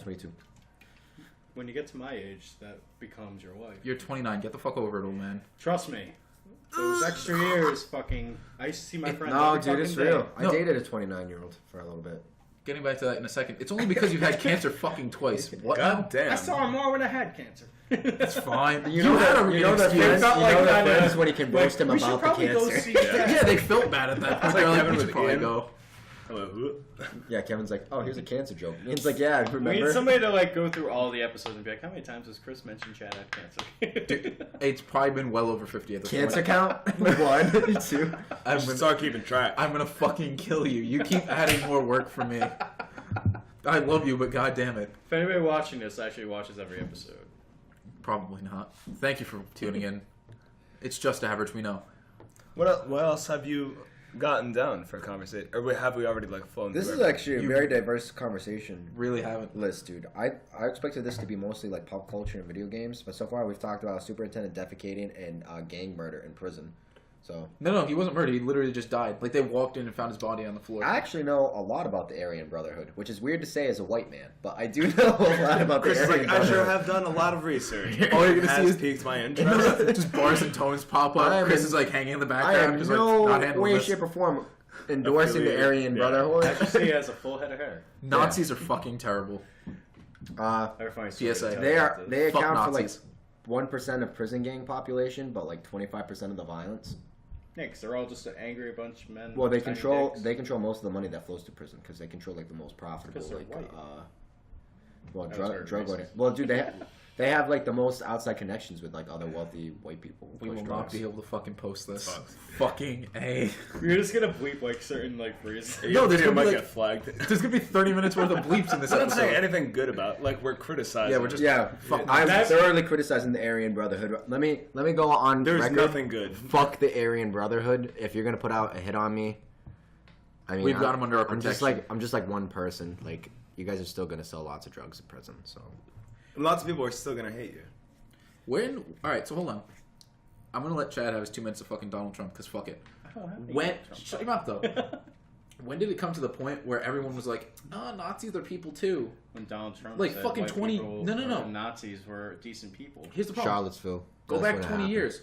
Speaker 3: 22.
Speaker 1: When you get to my age, that becomes your wife.
Speaker 2: You're 29. Get the fuck over it, old man.
Speaker 1: Trust me. Those extra years, fucking. I used to see my friends.
Speaker 3: No,
Speaker 1: every
Speaker 3: dude, it's
Speaker 1: fucking day.
Speaker 3: real.
Speaker 2: No.
Speaker 3: I dated a 29-year-old for a little bit.
Speaker 2: Getting back to that in a second. It's only because you've had cancer fucking twice. What now?
Speaker 5: God damn.
Speaker 1: I saw him more when I had cancer.
Speaker 2: It's fine.
Speaker 3: You know
Speaker 2: had
Speaker 3: that,
Speaker 2: a
Speaker 3: you know
Speaker 2: good
Speaker 3: that
Speaker 2: excuse.
Speaker 3: friends,
Speaker 1: Not
Speaker 3: you
Speaker 1: like
Speaker 3: know that
Speaker 1: that,
Speaker 3: friends when you can roast him
Speaker 1: we should
Speaker 3: about the
Speaker 1: probably go
Speaker 3: cancer.
Speaker 1: see.
Speaker 2: Yeah, they felt bad at that point.
Speaker 5: like
Speaker 2: They're like,
Speaker 5: Kevin
Speaker 2: we
Speaker 5: with
Speaker 2: should
Speaker 5: an
Speaker 2: probably
Speaker 5: Ian.
Speaker 2: go.
Speaker 5: Hello, who?
Speaker 3: Yeah, Kevin's like, oh, here's a cancer joke. Ian's like, yeah,
Speaker 1: We
Speaker 3: remember?
Speaker 1: need somebody to like go through all the episodes and be like, how many times has Chris mentioned Chad had cancer?
Speaker 2: It's probably been well over 50 at this
Speaker 3: Cancer
Speaker 2: point.
Speaker 3: count? 1, 2.
Speaker 2: I'm
Speaker 5: Just
Speaker 2: gonna,
Speaker 5: start keeping track.
Speaker 2: I'm gonna fucking kill you. You keep adding more work for me. I love you, but god damn it.
Speaker 1: If anybody watching this actually watches every episode,
Speaker 2: Probably not. Thank you for tuning in. It's just average, we know.
Speaker 5: What else have you gotten down for a conversation? Or have we already like flown
Speaker 3: This
Speaker 5: through
Speaker 3: is
Speaker 5: everything?
Speaker 3: actually a
Speaker 2: You-
Speaker 3: very diverse conversation
Speaker 2: Really haven't.
Speaker 3: list, dude. I expected this to be mostly like pop culture and video games, but so far we've talked about a superintendent defecating and gang murder in prison. So
Speaker 2: No, he wasn't murdered. He literally just died. Like, they walked in and found his body on the floor.
Speaker 3: I actually know a lot about the Aryan Brotherhood, which is weird to say as a white man, but I do know a lot about the
Speaker 5: Chris is
Speaker 3: Aryan
Speaker 5: like, I sure
Speaker 3: Brotherhood.
Speaker 5: have done a lot of research.
Speaker 2: All you're gonna
Speaker 5: Has
Speaker 2: see is
Speaker 5: piqued my interest.
Speaker 2: just bars and tones pop
Speaker 3: I
Speaker 2: up.
Speaker 3: am
Speaker 2: Chris
Speaker 3: in-
Speaker 2: is like hanging in the
Speaker 3: I
Speaker 2: background,
Speaker 3: am
Speaker 2: just
Speaker 3: no
Speaker 2: like not handling
Speaker 3: way,
Speaker 2: this.
Speaker 3: shape, or form endorsing the
Speaker 5: Affiliated,
Speaker 3: Aryan
Speaker 5: yeah.
Speaker 3: Brotherhood.
Speaker 1: actually, he has a full head of hair.
Speaker 2: Nazis are fucking terrible.
Speaker 1: Every funny story
Speaker 2: PSA.
Speaker 1: to tell
Speaker 3: They
Speaker 1: about
Speaker 3: are
Speaker 1: this.
Speaker 3: they
Speaker 2: Fuck
Speaker 3: account for like
Speaker 2: Nazis.
Speaker 3: 1% of prison gang population, but like 25% of the violence.
Speaker 1: Yeah, 'cause they're all just an angry bunch of men.
Speaker 3: Well, they
Speaker 1: with tiny
Speaker 3: control
Speaker 1: dicks.
Speaker 3: most of the money that flows to prison because they control like the most profitable
Speaker 1: 'Cause they're
Speaker 3: like
Speaker 1: white.
Speaker 3: well
Speaker 1: That was very
Speaker 3: drug
Speaker 1: racist.
Speaker 3: well, dude, They have like the most outside connections with like other wealthy white people.
Speaker 2: We will not be able to fucking post this.
Speaker 5: Fuck.
Speaker 2: Fucking A.
Speaker 1: You're just gonna bleep like certain like phrases.
Speaker 2: No, there's gonna
Speaker 5: might
Speaker 2: be
Speaker 5: get flagged.
Speaker 2: There's gonna be 30 minutes worth of bleeps in this
Speaker 5: I'm not saying
Speaker 2: episode.
Speaker 5: anything good about. Like we're criticizing.
Speaker 2: Yeah, we're just fuck.
Speaker 3: I'm
Speaker 1: That's-
Speaker 3: thoroughly criticizing the Aryan Brotherhood. Let me go on
Speaker 5: There's
Speaker 3: record.
Speaker 5: nothing good.
Speaker 3: Fuck the Aryan Brotherhood. If you're gonna put out a hit on me, I mean,
Speaker 2: We've got 'em under our
Speaker 3: I'm just
Speaker 2: protection.
Speaker 3: like one person. Like you guys are still gonna sell lots of drugs in prison. So
Speaker 5: Lots of people are still gonna hate you.
Speaker 2: When? All right, so hold on. I'm gonna let Chad have his 2 minutes of fucking Donald Trump because fuck it. When? Shut him up though. When did it come to the point where everyone was like, "Oh, Nazis are people too"?
Speaker 1: When Donald Trump
Speaker 2: Like,
Speaker 1: said
Speaker 2: fucking
Speaker 1: white
Speaker 2: 20
Speaker 1: people
Speaker 2: no.
Speaker 1: or Nazis were decent people.
Speaker 2: Here's the problem.
Speaker 3: Charlottesville.
Speaker 2: Go
Speaker 3: That's
Speaker 2: back
Speaker 3: when it
Speaker 2: 20
Speaker 3: happened.
Speaker 2: years.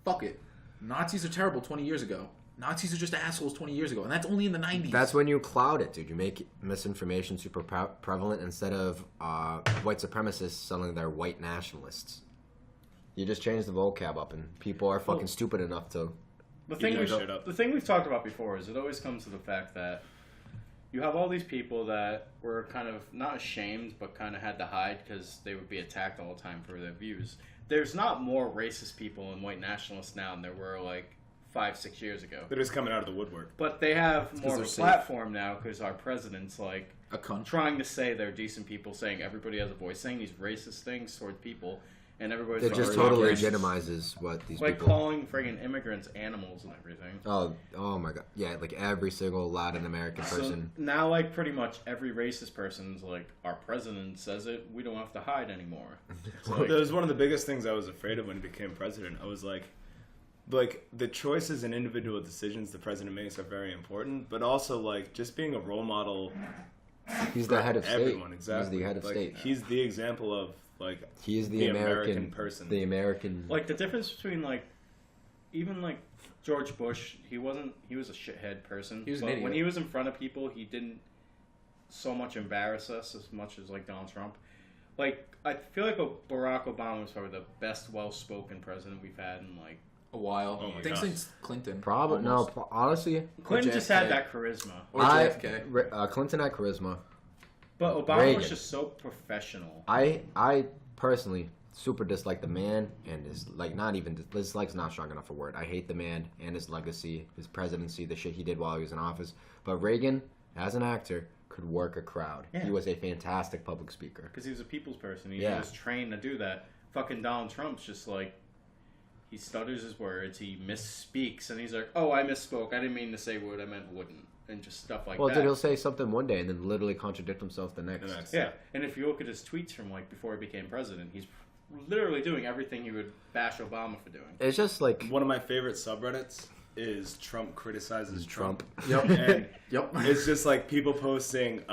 Speaker 2: Fuck it. Nazis are terrible 20 years ago. Nazis are just assholes 20 years ago, and that's only in the 90s.
Speaker 3: That's when you cloud it, dude. You make misinformation super prevalent instead of white supremacists selling their white nationalists. You just change the vocab up, and people are fucking stupid enough to.
Speaker 1: The thing,
Speaker 5: Eat that shit up.
Speaker 1: the thing we've talked about before is it always comes to the fact that you have all these people that were kind of not ashamed, but kind of had to hide because they would be attacked all the time for their views. There's not more racist people and white nationalists now than there were like 5-6 years ago.
Speaker 5: They're just coming out of the woodwork.
Speaker 1: But they have
Speaker 2: 'cause
Speaker 1: more of
Speaker 2: they're
Speaker 1: a
Speaker 2: safe.
Speaker 1: platform now because our president's like
Speaker 2: a cunt.
Speaker 1: trying to say they're decent people, saying everybody has a voice, saying these racist things toward people, and everybody's
Speaker 3: It just
Speaker 1: like,
Speaker 3: totally
Speaker 2: racist.
Speaker 3: legitimizes what these
Speaker 1: like
Speaker 3: people.
Speaker 1: calling friggin' immigrants animals and everything.
Speaker 3: Oh my god! Yeah, like every single Latin American person.
Speaker 1: So now, like pretty much every racist person's like, our president says it. We don't have to hide anymore. It's like,
Speaker 5: That was one of the biggest things I was afraid of when he became president. I was like the choices and individual decisions the president makes are very important, but also like just being a role model.
Speaker 3: He's the head of state.
Speaker 5: Everyone, exactly.
Speaker 3: He's the head of
Speaker 5: Like,
Speaker 3: state.
Speaker 5: He's the example of like
Speaker 3: He is the
Speaker 5: the
Speaker 3: American,
Speaker 5: American person.
Speaker 3: The American.
Speaker 1: like the difference between like even like George Bush, he was a shithead person.
Speaker 2: He was an
Speaker 1: but
Speaker 2: idiot.
Speaker 1: when he was in front of people, he didn't so much embarrass us as much as like Donald Trump. Like I feel like Barack Obama was probably the best well-spoken president we've had in like
Speaker 2: A while.
Speaker 5: Oh my
Speaker 2: Thanks
Speaker 5: gosh.
Speaker 2: since Clinton.
Speaker 3: Probably no.
Speaker 2: almost.
Speaker 3: Honestly,
Speaker 1: Clinton
Speaker 2: Or
Speaker 1: just
Speaker 2: JFK.
Speaker 1: had that charisma.
Speaker 2: Or JFK.
Speaker 3: Clinton had charisma.
Speaker 1: But Obama
Speaker 3: Reagan.
Speaker 1: was just so professional.
Speaker 3: I personally super dislike the man and his like not even dislike's not strong enough a word. I hate the man and his legacy, his presidency, the shit he did while he was in office. But Reagan, as an actor, could work a crowd.
Speaker 1: Yeah.
Speaker 3: He was a fantastic public speaker.
Speaker 1: Because he was a people's person. He
Speaker 3: Yeah.
Speaker 1: was trained to do that. Fucking Donald Trump's just like, he stutters his words, he misspeaks, and he's like, oh, I misspoke. I didn't mean to say would, I meant wouldn't. And just stuff like
Speaker 3: Well,
Speaker 1: that.
Speaker 3: dude, he'll say something one day and then literally contradict himself the next.
Speaker 5: The next.
Speaker 1: Yeah, and if you look at his tweets from like before he became president, he's literally doing everything you would bash Obama for doing.
Speaker 3: It's just like
Speaker 5: One of my favorite subreddits is Trump criticizes Trump.
Speaker 2: Yep.
Speaker 5: And
Speaker 2: Yep.
Speaker 5: it's just like people posting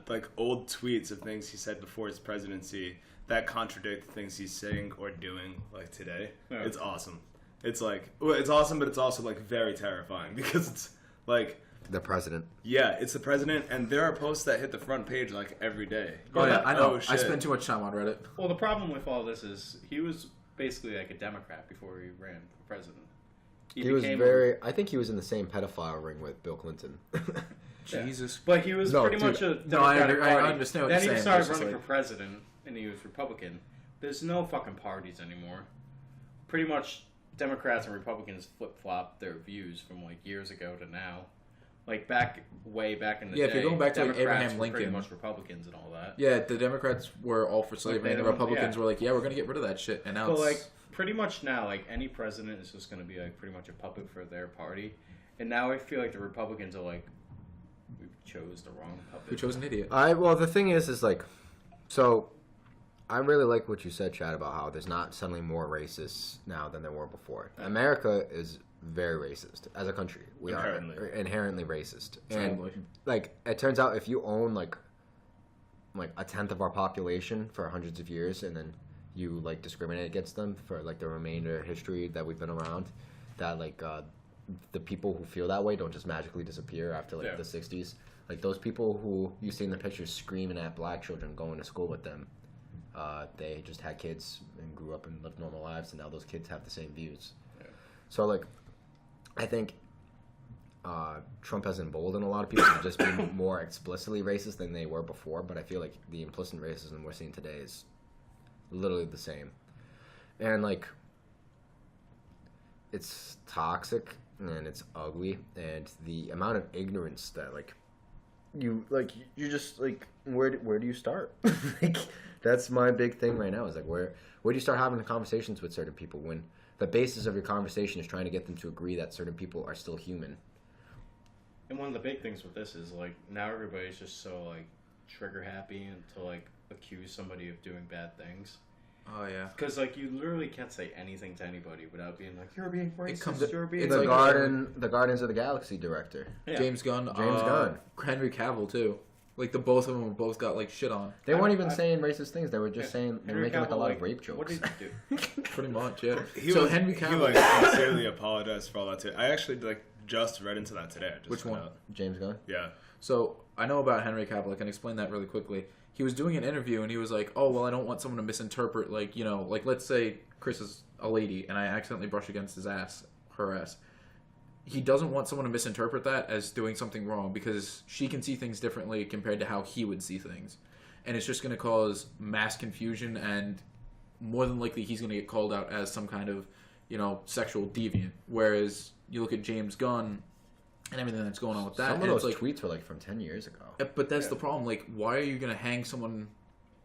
Speaker 5: like old tweets of things he said before his presidency that contradict things he's saying or doing like today.
Speaker 1: Yeah.
Speaker 5: It's awesome. It's like it's awesome, but it's also like very terrifying because it's like
Speaker 3: the president.
Speaker 5: yeah, it's the president, and there are posts that hit the front page like every day.
Speaker 2: Oh yeah, I know.
Speaker 5: Oh,
Speaker 2: I
Speaker 5: shit.
Speaker 2: spend too much time on Reddit.
Speaker 1: Well, the problem with all this is he was basically like a Democrat before he ran for president.
Speaker 3: He was
Speaker 1: became-
Speaker 3: very. I think he was in the same pedophile ring with Bill Clinton.
Speaker 1: Yeah.
Speaker 2: Jesus.
Speaker 1: But he was
Speaker 3: No,
Speaker 1: pretty
Speaker 3: dude.
Speaker 1: much a
Speaker 2: No, I
Speaker 1: Democratic
Speaker 2: I
Speaker 1: Party.
Speaker 2: understand what
Speaker 1: Then
Speaker 2: you're
Speaker 1: he
Speaker 2: saying.
Speaker 1: started
Speaker 2: It's just
Speaker 1: running
Speaker 2: like-
Speaker 1: for president, and he was Republican. There's no fucking parties anymore. Pretty much, Democrats and Republicans flip-flop their views from like years ago to now. Like way back in the
Speaker 2: Yeah,
Speaker 1: day.
Speaker 2: if you're going back to, like,
Speaker 1: Democrats
Speaker 2: Abraham
Speaker 1: were pretty
Speaker 2: Lincoln.
Speaker 1: much Republicans and all that.
Speaker 2: Yeah, the Democrats were all for slavery,
Speaker 1: they
Speaker 2: and the
Speaker 1: don't-
Speaker 2: Republicans
Speaker 1: yeah.
Speaker 2: were like, "Yeah, we're gonna get rid of that shit." And now
Speaker 1: But
Speaker 2: it's
Speaker 1: like pretty much now, like any president is just going to be like pretty much a puppet for their party. And now I feel like the Republicans are like, we chose the wrong puppet.
Speaker 2: who chose an idiot?
Speaker 3: Well, the thing is like, so I really like what you said, Chad, about how there's not suddenly more racists now than there were before. America is very racist as a country. We
Speaker 5: Inherently.
Speaker 3: are inherently racist,
Speaker 2: Totally.
Speaker 3: and like it turns out, if you own like a tenth of our population for hundreds of years, and then you like discriminate against them for like the remainder of history that we've been around, that like the people who feel that way don't just magically disappear after like
Speaker 1: Yeah.
Speaker 3: the 60s. Like those people who you see in the pictures screaming at black children going to school with them, they just had kids and grew up and lived normal lives, and now those kids have the same views.
Speaker 1: Yeah.
Speaker 3: So like, I think Trump has emboldened a lot of people to just be more explicitly racist than they were before, but I feel like the implicit racism we're seeing today is literally the same. And like, it's toxic and it's ugly, and the amount of ignorance that you just like, where do you start? Like, that's my big thing right now, is like, where do you start having the conversations with certain people when the basis of your conversation is trying to get them to agree that certain people are still human?
Speaker 1: And one of the big things with this is like, now everybody's just so like trigger happy and to like accuse somebody of doing bad things.
Speaker 2: Oh yeah.
Speaker 1: Because like, you literally can't say anything to anybody without being like, you're being racist. You're being
Speaker 3: The
Speaker 2: like
Speaker 3: Guardians of the Galaxy director,
Speaker 2: James Gunn, Henry Cavill too. Like the both of them both got like shit on.
Speaker 3: They weren't even saying racist things. They were just saying they were making like a lot of rape jokes.
Speaker 1: What did he do?
Speaker 2: Pretty much, yeah.
Speaker 5: Henry Cavill, he like sincerely apologized for all that too. I actually like just read into that today.
Speaker 2: Which one?
Speaker 3: James Gunn.
Speaker 5: Yeah.
Speaker 2: So I know about Henry Cavill. I can explain that really quickly. He was doing an interview and he was like, "Oh well, I don't want someone to misinterpret, like, you know, like let's say Chris is a lady and I accidentally brush against her ass. He doesn't want someone to misinterpret that as doing something wrong because she can see things differently compared to how he would see things, and it's just going to cause mass confusion, and more than likely he's going to get called out as some kind of, you know, sexual deviant. Whereas you look at James Gunn and everything that's going on with that.
Speaker 3: Some of those tweets were like from 10 years ago.
Speaker 2: But that's the problem. Like, why are you going to hang someone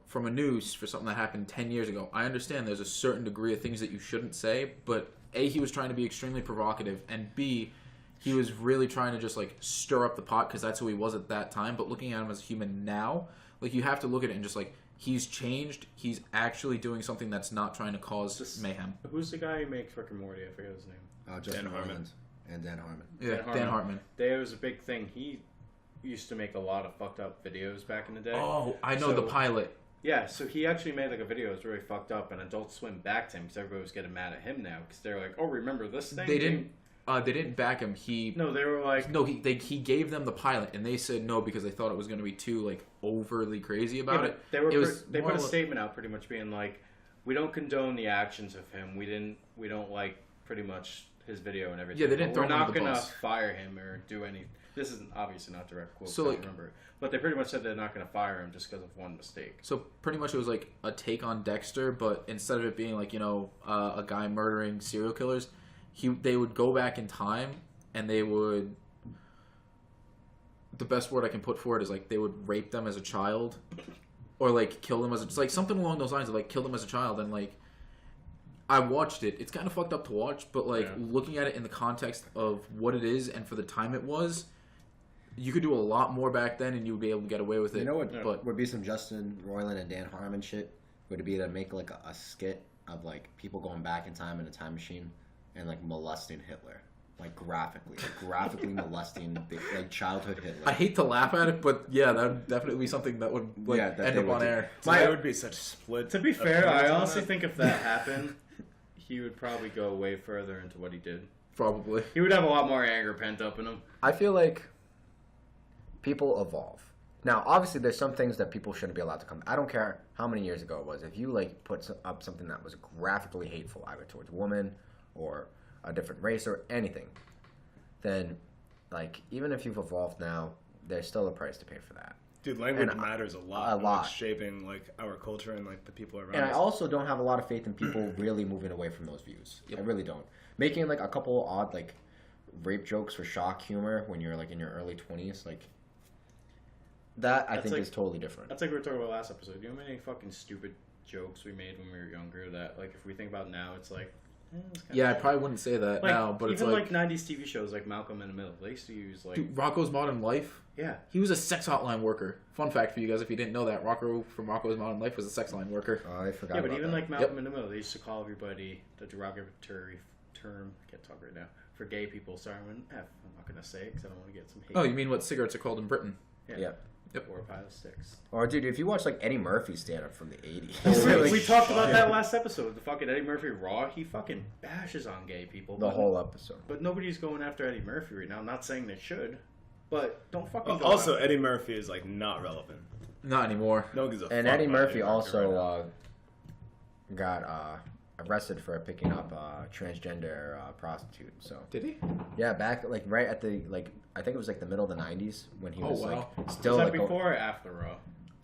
Speaker 2: from a noose for something that happened 10 years ago? I understand there's a certain degree of things that you shouldn't say, but A, he was trying to be extremely provocative, and B, he was really trying to just like stir up the pot because that's who he was at that time. But looking at him as a human now, like, you have to look at it and just like, he's changed. He's actually doing something that's not trying to cause mayhem.
Speaker 1: Who's the guy who makes Rick and Morty? I forget his name.
Speaker 3: Justin
Speaker 5: Dan Harmon.
Speaker 3: And Dan Harmon.
Speaker 2: Yeah, Dan Harmon.
Speaker 1: There was a big thing. He used to make a lot of fucked up videos back in the day.
Speaker 2: Oh, I know the pilot.
Speaker 1: Yeah, so he actually made like a video that was really fucked up, and Adult Swim backed him because everybody was getting mad at him now because they're like, "Oh, remember this thing?"
Speaker 2: They didn't back him.
Speaker 1: No, they were like,
Speaker 2: no. He gave them the pilot, and they said no because they thought it was going to be too like overly crazy about it.
Speaker 1: They put a statement out pretty much being like, "We don't condone the actions of him. We don't like pretty much his video and everything.
Speaker 2: Yeah, they didn't throw him under the bus.
Speaker 1: We're not gonna fire him or do any." This is obviously not direct quote.
Speaker 2: So,
Speaker 1: I
Speaker 2: like,
Speaker 1: don't remember, but they pretty much said they're not gonna fire him just because of one mistake.
Speaker 2: So pretty much it was like a take on Dexter, but instead of it being like, you know, a guy murdering serial killers, they would go back in time and they would. The best word I can put for it is like they would rape them as a child, or like kill them as it's like something along those lines of like kill them as a child. And like, I watched it. It's kind of fucked up to watch, but like looking at it in the context of what it is and for the time it was, you could do a lot more back then and you would be able to get away with it.
Speaker 3: You know what would be some Justin Roiland and Dan Harmon shit? Would it be to make like a skit of like people going back in time in a time machine and like molesting Hitler? Like graphically molesting like childhood Hitler.
Speaker 2: I hate to laugh at it, but yeah, that would definitely be something that would like end up on air.
Speaker 5: It would be such a split.
Speaker 1: To be fair, I honestly think if that happened, he would probably go way further into what he did.
Speaker 2: Probably.
Speaker 1: He would have a lot more anger pent up in him.
Speaker 3: I feel like people evolve. Now, obviously, there's some things that people shouldn't be allowed to come. I don't care how many years ago it was. If you like put up something that was graphically hateful, either towards a woman or a different race or anything, then like even if you've evolved now, there's still a price to pay for that.
Speaker 5: Dude, language matters a lot.
Speaker 3: A lot.
Speaker 5: Like, shaping like our culture and like the people around us.
Speaker 3: And I also don't have a lot of faith in people really moving away from those views. Yep. I really don't. Making like a couple odd like rape jokes for shock humor when you're like in your early 20s, like that I think is totally different.
Speaker 1: That's like we were talking about last episode. You know how many fucking stupid jokes we made when we were younger that like if we think about now, it's like
Speaker 2: I probably wouldn't say that
Speaker 1: like,
Speaker 2: now, but it's
Speaker 1: even
Speaker 2: like
Speaker 1: 90s TV shows like Malcolm in the Middle. They used to use like
Speaker 2: Rocco's Modern Life.
Speaker 1: Yeah,
Speaker 2: he was a sex hotline worker. Fun fact for you guys, if you didn't know that, Rocco from Rocco's Modern Life was a sex line worker.
Speaker 3: Oh, I forgot.
Speaker 1: Yeah, but
Speaker 3: about
Speaker 1: even
Speaker 3: that.
Speaker 1: like Malcolm in the Middle, they used to call everybody the derogatory term. I can't talk right now for gay people. Sorry, I'm not gonna say it because I don't want to get some hate.
Speaker 2: Oh, you mean what cigarettes are called in Britain?
Speaker 3: Yeah.
Speaker 2: Yep.
Speaker 1: Or a pile of sticks.
Speaker 3: Or dude, if you watch like Eddie Murphy's stand-up from the 80s.
Speaker 1: We talked about that last episode. The fucking Eddie Murphy Raw, he fucking bashes on gay people.
Speaker 3: The whole episode.
Speaker 1: But nobody's going after Eddie Murphy right now. I'm not saying they should, but don't fucking go
Speaker 5: also,
Speaker 1: after
Speaker 5: Eddie Murphy is like not relevant.
Speaker 2: Not anymore.
Speaker 5: No one gives a fuck.
Speaker 3: And Eddie
Speaker 5: about
Speaker 3: Murphy
Speaker 5: Eddie
Speaker 3: also got arrested for picking up a transgender prostitute. So
Speaker 2: did he?
Speaker 3: Yeah, back like right at the like I think it was like the middle of the 90s when he was like still
Speaker 1: was that
Speaker 3: like
Speaker 1: before or after Raw?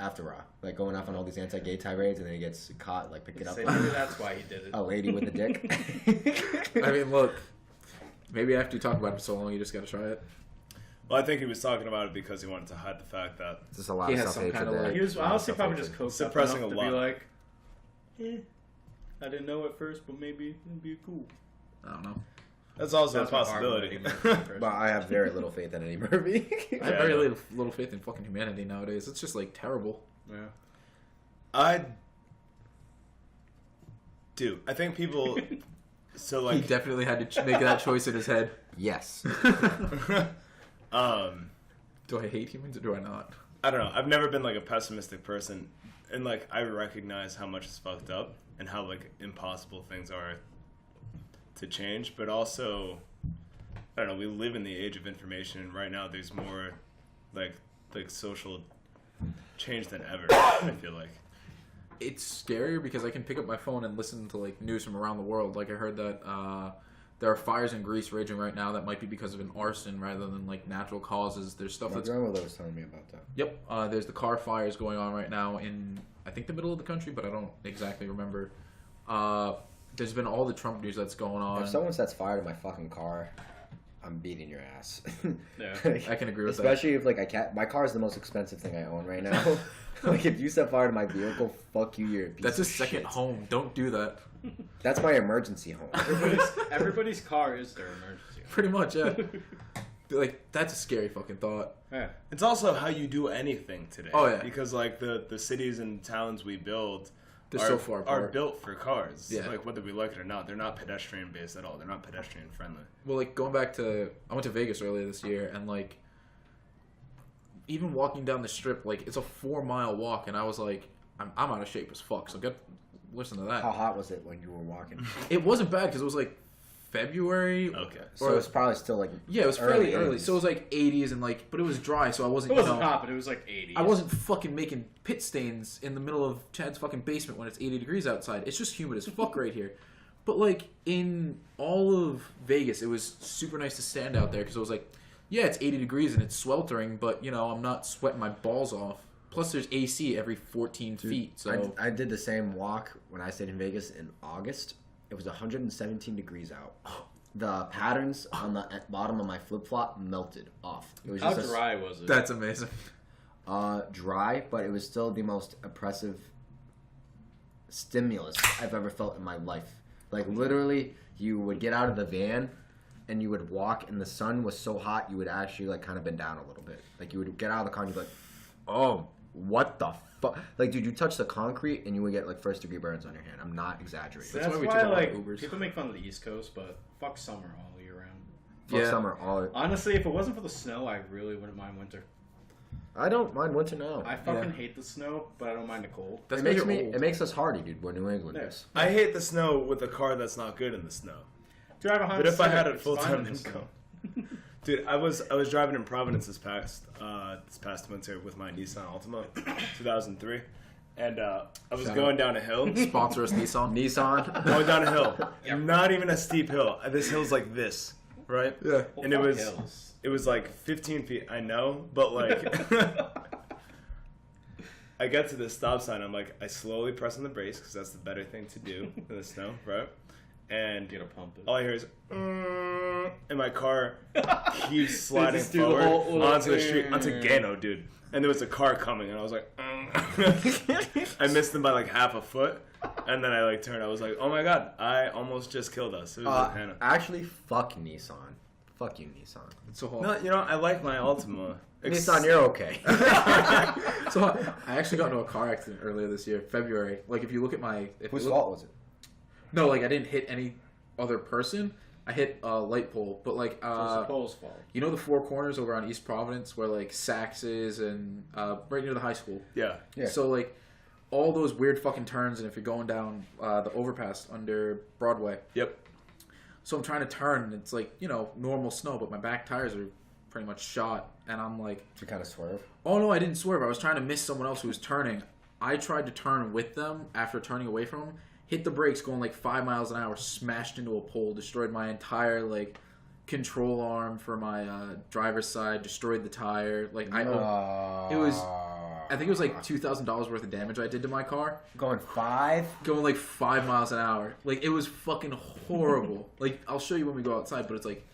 Speaker 3: after Raw, like going off on all these anti-gay tirades, and then he gets caught like picking up
Speaker 1: Maybe that's why he did it.
Speaker 3: a lady with a dick.
Speaker 2: I mean, look, maybe after you talk about it so long, you just gotta try it.
Speaker 5: Well, I think he was talking about it because he wanted to hide the fact that
Speaker 3: Just a lot
Speaker 2: He
Speaker 3: of
Speaker 2: has
Speaker 3: stuff
Speaker 2: some kind of,
Speaker 3: there.
Speaker 2: like-
Speaker 1: He was
Speaker 3: A lot of
Speaker 1: honestly probably
Speaker 3: self-hatred.
Speaker 1: just coked
Speaker 5: Suppressing
Speaker 1: up enough
Speaker 5: a
Speaker 1: to be
Speaker 5: lot.
Speaker 1: like, I didn't know at first, but maybe it'd be cool.
Speaker 2: I don't know.
Speaker 5: that's also
Speaker 1: That's
Speaker 5: a
Speaker 1: my
Speaker 5: possibility.
Speaker 1: argument.
Speaker 3: But I have very little faith in Eddie Murphy.
Speaker 2: I have very little faith in fucking humanity nowadays. It's just like terrible.
Speaker 1: Yeah.
Speaker 5: I do. I think people. So
Speaker 2: He
Speaker 5: like,
Speaker 2: definitely had to make that choice in his head.
Speaker 3: Yes.
Speaker 2: Do I hate humans or do I not?
Speaker 5: I don't know. I've never been like a pessimistic person, and like I recognize how much is fucked up and how like impossible things are to change. But also, I don't know. We live in the age of information, and right now there's more like social change than ever. I feel like.
Speaker 2: It's scarier because I can pick up my phone and listen to like news from around the world. Like I heard that there are fires in Greece raging right now that might be because of an arson rather than like natural causes. There's stuff
Speaker 3: My
Speaker 2: that's
Speaker 3: grandmother was telling me about that.
Speaker 2: Yep. There's the car fires going on right now in, I think, the middle of the country, but I don't exactly remember. There's been all the Trump news that's going on.
Speaker 3: If someone sets fire to my fucking car, I'm beating your ass.
Speaker 1: Yeah.
Speaker 2: I can agree with
Speaker 3: Especially if like I can't. My car is the most expensive thing I own right now. Like if you set fire to my vehicle, fuck you. You're a piece
Speaker 2: That's a
Speaker 3: of
Speaker 2: second
Speaker 3: shit.
Speaker 2: home. Don't do that.
Speaker 3: That's my emergency home.
Speaker 1: Everybody's car is their emergency.
Speaker 2: Pretty much, yeah. Like, that's a scary fucking thought.
Speaker 1: Yeah.
Speaker 5: It's also how you do anything today.
Speaker 2: Oh, yeah.
Speaker 5: Because like the cities and towns we build
Speaker 2: They're
Speaker 5: are,
Speaker 2: so far apart.
Speaker 5: are built for cars.
Speaker 2: Yeah.
Speaker 5: Like whether we like it or not, they're not pedestrian based at all. They're not pedestrian friendly.
Speaker 2: Well, like, going back to... I went to Vegas earlier this year, and, like, even walking down the strip, like, it's a 4-mile walk, and I was like, I'm out of shape as fuck, so listen to that.
Speaker 3: How hot was it when you were walking?
Speaker 2: It wasn't bad, because it was, like, February.
Speaker 5: Okay.
Speaker 3: So it's probably still like
Speaker 2: Yeah, it was fairly early.
Speaker 3: 80s.
Speaker 2: So it was like 80s, and, like, but it was dry, so I wasn't,
Speaker 1: It wasn't
Speaker 2: you know...
Speaker 1: hot, but it was like 80.
Speaker 2: I wasn't fucking making pit stains in the middle of Chad's fucking basement when it's 80 degrees outside. It's just humid as fuck right here. But, like, in all of Vegas, it was super nice to stand out there because it was like, yeah, it's 80 degrees and it's sweltering, but, you know, I'm not sweating my balls off. Plus, there's AC every 14 feet, so...
Speaker 3: I did the same walk when I stayed in Vegas in August. It was 117 degrees out. The patterns on the bottom of my flip-flop melted off. It was
Speaker 1: How
Speaker 3: just
Speaker 1: dry was it?
Speaker 2: That's amazing.
Speaker 3: dry, but it was still the most oppressive stimulus I've ever felt in my life. Like, literally, you would get out of the van and you would walk, and the sun was so hot, you would actually, like, kind of bend down a little bit. Like, you would get out of the car and you'd be like, oh, what the fuck? Like, dude, you touch the concrete and you would get, like, first-degree burns on your hand. I'm not exaggerating.
Speaker 1: That's
Speaker 2: why we
Speaker 1: why,
Speaker 2: took a lot
Speaker 1: like,
Speaker 2: of Ubers.
Speaker 1: people make fun of the East Coast, but fuck summer all year round.
Speaker 3: Fuck
Speaker 2: Yeah.
Speaker 3: summer all...
Speaker 1: Honestly, if it wasn't for the snow, I really wouldn't mind winter.
Speaker 3: I don't mind winter now.
Speaker 1: I fucking hate the snow, but I don't mind the cold.
Speaker 2: That's
Speaker 3: It
Speaker 2: why
Speaker 3: makes
Speaker 2: you're
Speaker 3: me.
Speaker 2: old.
Speaker 3: It makes us hardy, dude. We're New Englanders.
Speaker 5: I hate the snow with a car that's not good in the snow.
Speaker 1: Drive a Honda
Speaker 5: But if I had
Speaker 1: Civic,
Speaker 5: it
Speaker 1: it's
Speaker 5: full
Speaker 1: fine
Speaker 5: time
Speaker 1: in the snow.
Speaker 5: income, dude, I was driving in Providence this past winter with my Nissan Altima, 2003, and I was
Speaker 2: Shout
Speaker 5: going
Speaker 2: out.
Speaker 5: down a hill.
Speaker 2: Sponsor us, Nissan.
Speaker 3: Nissan.
Speaker 5: Going down a hill, not even a steep hill. This hill's like this, right?
Speaker 2: Yeah.
Speaker 1: Well,
Speaker 5: And it
Speaker 1: fuck
Speaker 5: was
Speaker 1: hills.
Speaker 5: it was like 15 feet. I know, but like. I get to this stop sign. I'm like, I slowly press on the brakes because that's the better thing to do in the snow, right? And
Speaker 1: Get a pump it.
Speaker 5: all I hear is, and my car keeps sliding
Speaker 1: Just do the
Speaker 5: forward
Speaker 1: whole-
Speaker 5: onto the street, onto Gano, dude. And there was a car coming, and I was like, I missed them by like half a foot, and then I like turned. I was like, oh my god, I almost just killed us. It was Hannah.
Speaker 3: Actually, fuck Nissan. Fuck you, Nissan.
Speaker 2: So,
Speaker 5: No, you know, I like my Altima.
Speaker 3: Nissan, you're okay.
Speaker 2: so I actually got into a car accident earlier this year, February. Like, if you look at my...
Speaker 3: Whose fault was it?
Speaker 2: No, like, I didn't hit any other person. I hit a light pole. But, like,
Speaker 1: So it's the pole's fault.
Speaker 2: you know the Four Corners over on East Providence where, like, Saks is and right near the high school?
Speaker 5: Yeah.
Speaker 3: Yeah.
Speaker 2: So, like, all those weird fucking turns, and if you're going down the overpass under Broadway.
Speaker 5: Yep.
Speaker 2: So I'm trying to turn, and it's, like, you know, normal snow, but my back tires are pretty much shot. And I'm like...
Speaker 3: Did you kind of swerve?
Speaker 2: Oh, no, I didn't swerve. I was trying to miss someone else who was turning. I tried to turn with them after turning away from them. Hit the brakes going like 5 miles an hour, smashed into a pole, destroyed my entire, like, control arm for my driver's side, destroyed the tire. Like, it was... I think it was like $2,000 worth of damage I did to my car.
Speaker 3: Going 5?
Speaker 2: Going like 5 miles an hour. Like, it was fucking horrible. Like, I'll show you when we go outside, but it's like...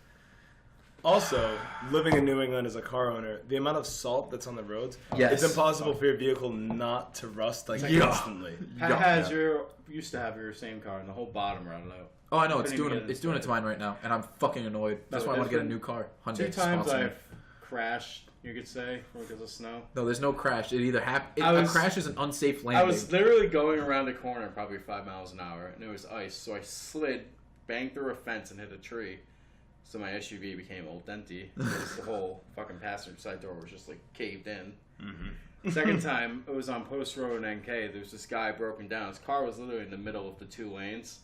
Speaker 5: Also, living in New England as a car owner, the amount of salt that's on the roads,
Speaker 3: Yes.
Speaker 5: it's impossible for your vehicle not to rust like instantly.
Speaker 1: Pat used to have your same car and the whole bottom rotted out.
Speaker 2: Oh, I know. It's
Speaker 1: Couldn't
Speaker 2: doing
Speaker 1: even
Speaker 2: it. It's doing it to mine right now, and I'm fucking annoyed. That's why I want to get a new car. Hyundai
Speaker 1: 2 times
Speaker 2: sponsor me.
Speaker 1: I've crashed, you could say, because of snow.
Speaker 2: No, there's no crash. It either happened. A crash is an unsafe landing.
Speaker 1: I was literally going around a corner probably 5 miles an hour, and it was ice. So I slid, banged through a fence, and hit a tree. So my SUV became old denty. The whole fucking passenger side door was just like caved in. Mm-hmm. Second time, it was on Post Road in NK. There was this guy broken down. His car was literally in the middle of the 2 lanes.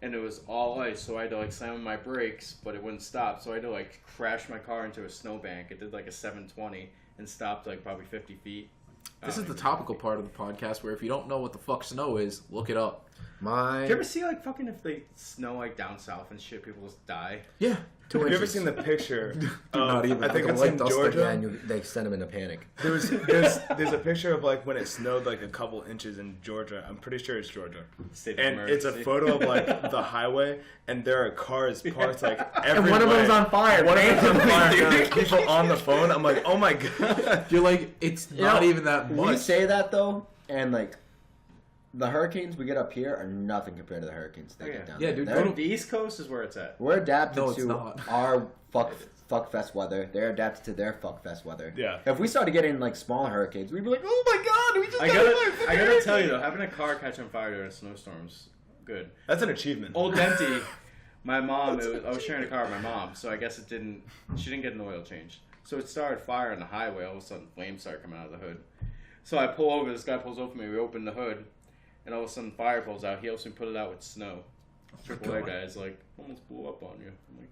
Speaker 1: And it was all ice, so I had to like slam on my brakes, but it wouldn't stop. So I had to like crash my car into a snowbank. It did like a 720 and stopped like probably 50 feet.
Speaker 2: This is the topical part of the podcast where if you don't know what the fuck snow is, look it up.
Speaker 1: Do you ever see like fucking if they snow like down south and shit, people just die?
Speaker 2: Yeah.
Speaker 5: Have you ever seen the picture?
Speaker 2: Not even.
Speaker 5: I think it's
Speaker 3: like
Speaker 5: in
Speaker 3: dust
Speaker 5: Georgia.
Speaker 3: again, they send them into panic.
Speaker 5: There's a picture of like when it snowed like a couple inches in Georgia. I'm pretty sure it's Georgia. And it's a photo of like the highway, and there are cars parked like every
Speaker 3: And one of them's on fire.
Speaker 5: One of them's on fire. There are people on the phone. I'm like, oh my god.
Speaker 2: You're like, it's not even that much.
Speaker 3: We say that though, and like the hurricanes we get up here are nothing compared to the hurricanes they get down there.
Speaker 2: Dude,
Speaker 1: The East Coast is where it's at.
Speaker 3: We're adapted
Speaker 2: No, it's
Speaker 3: to
Speaker 2: not.
Speaker 3: our fuck fest weather. They're adapted to their fuck fest weather.
Speaker 5: Yeah.
Speaker 3: If we started getting like smaller hurricanes, we'd be like, oh my god, we just
Speaker 1: I gotta tell you though, having a car catch on fire during snowstorms, good.
Speaker 5: That's an achievement.
Speaker 1: Old Denty, my mom. I was sharing a car with my mom, so I guess she didn't get an oil change. So it started fire on the highway. All of a sudden, flames started coming out of the hood. So I pull over. This guy pulls over me. We open the hood, and all of a sudden, fire pulls out. He helps me put it out with snow. AAA guy's like, almost blew up on you. I'm like,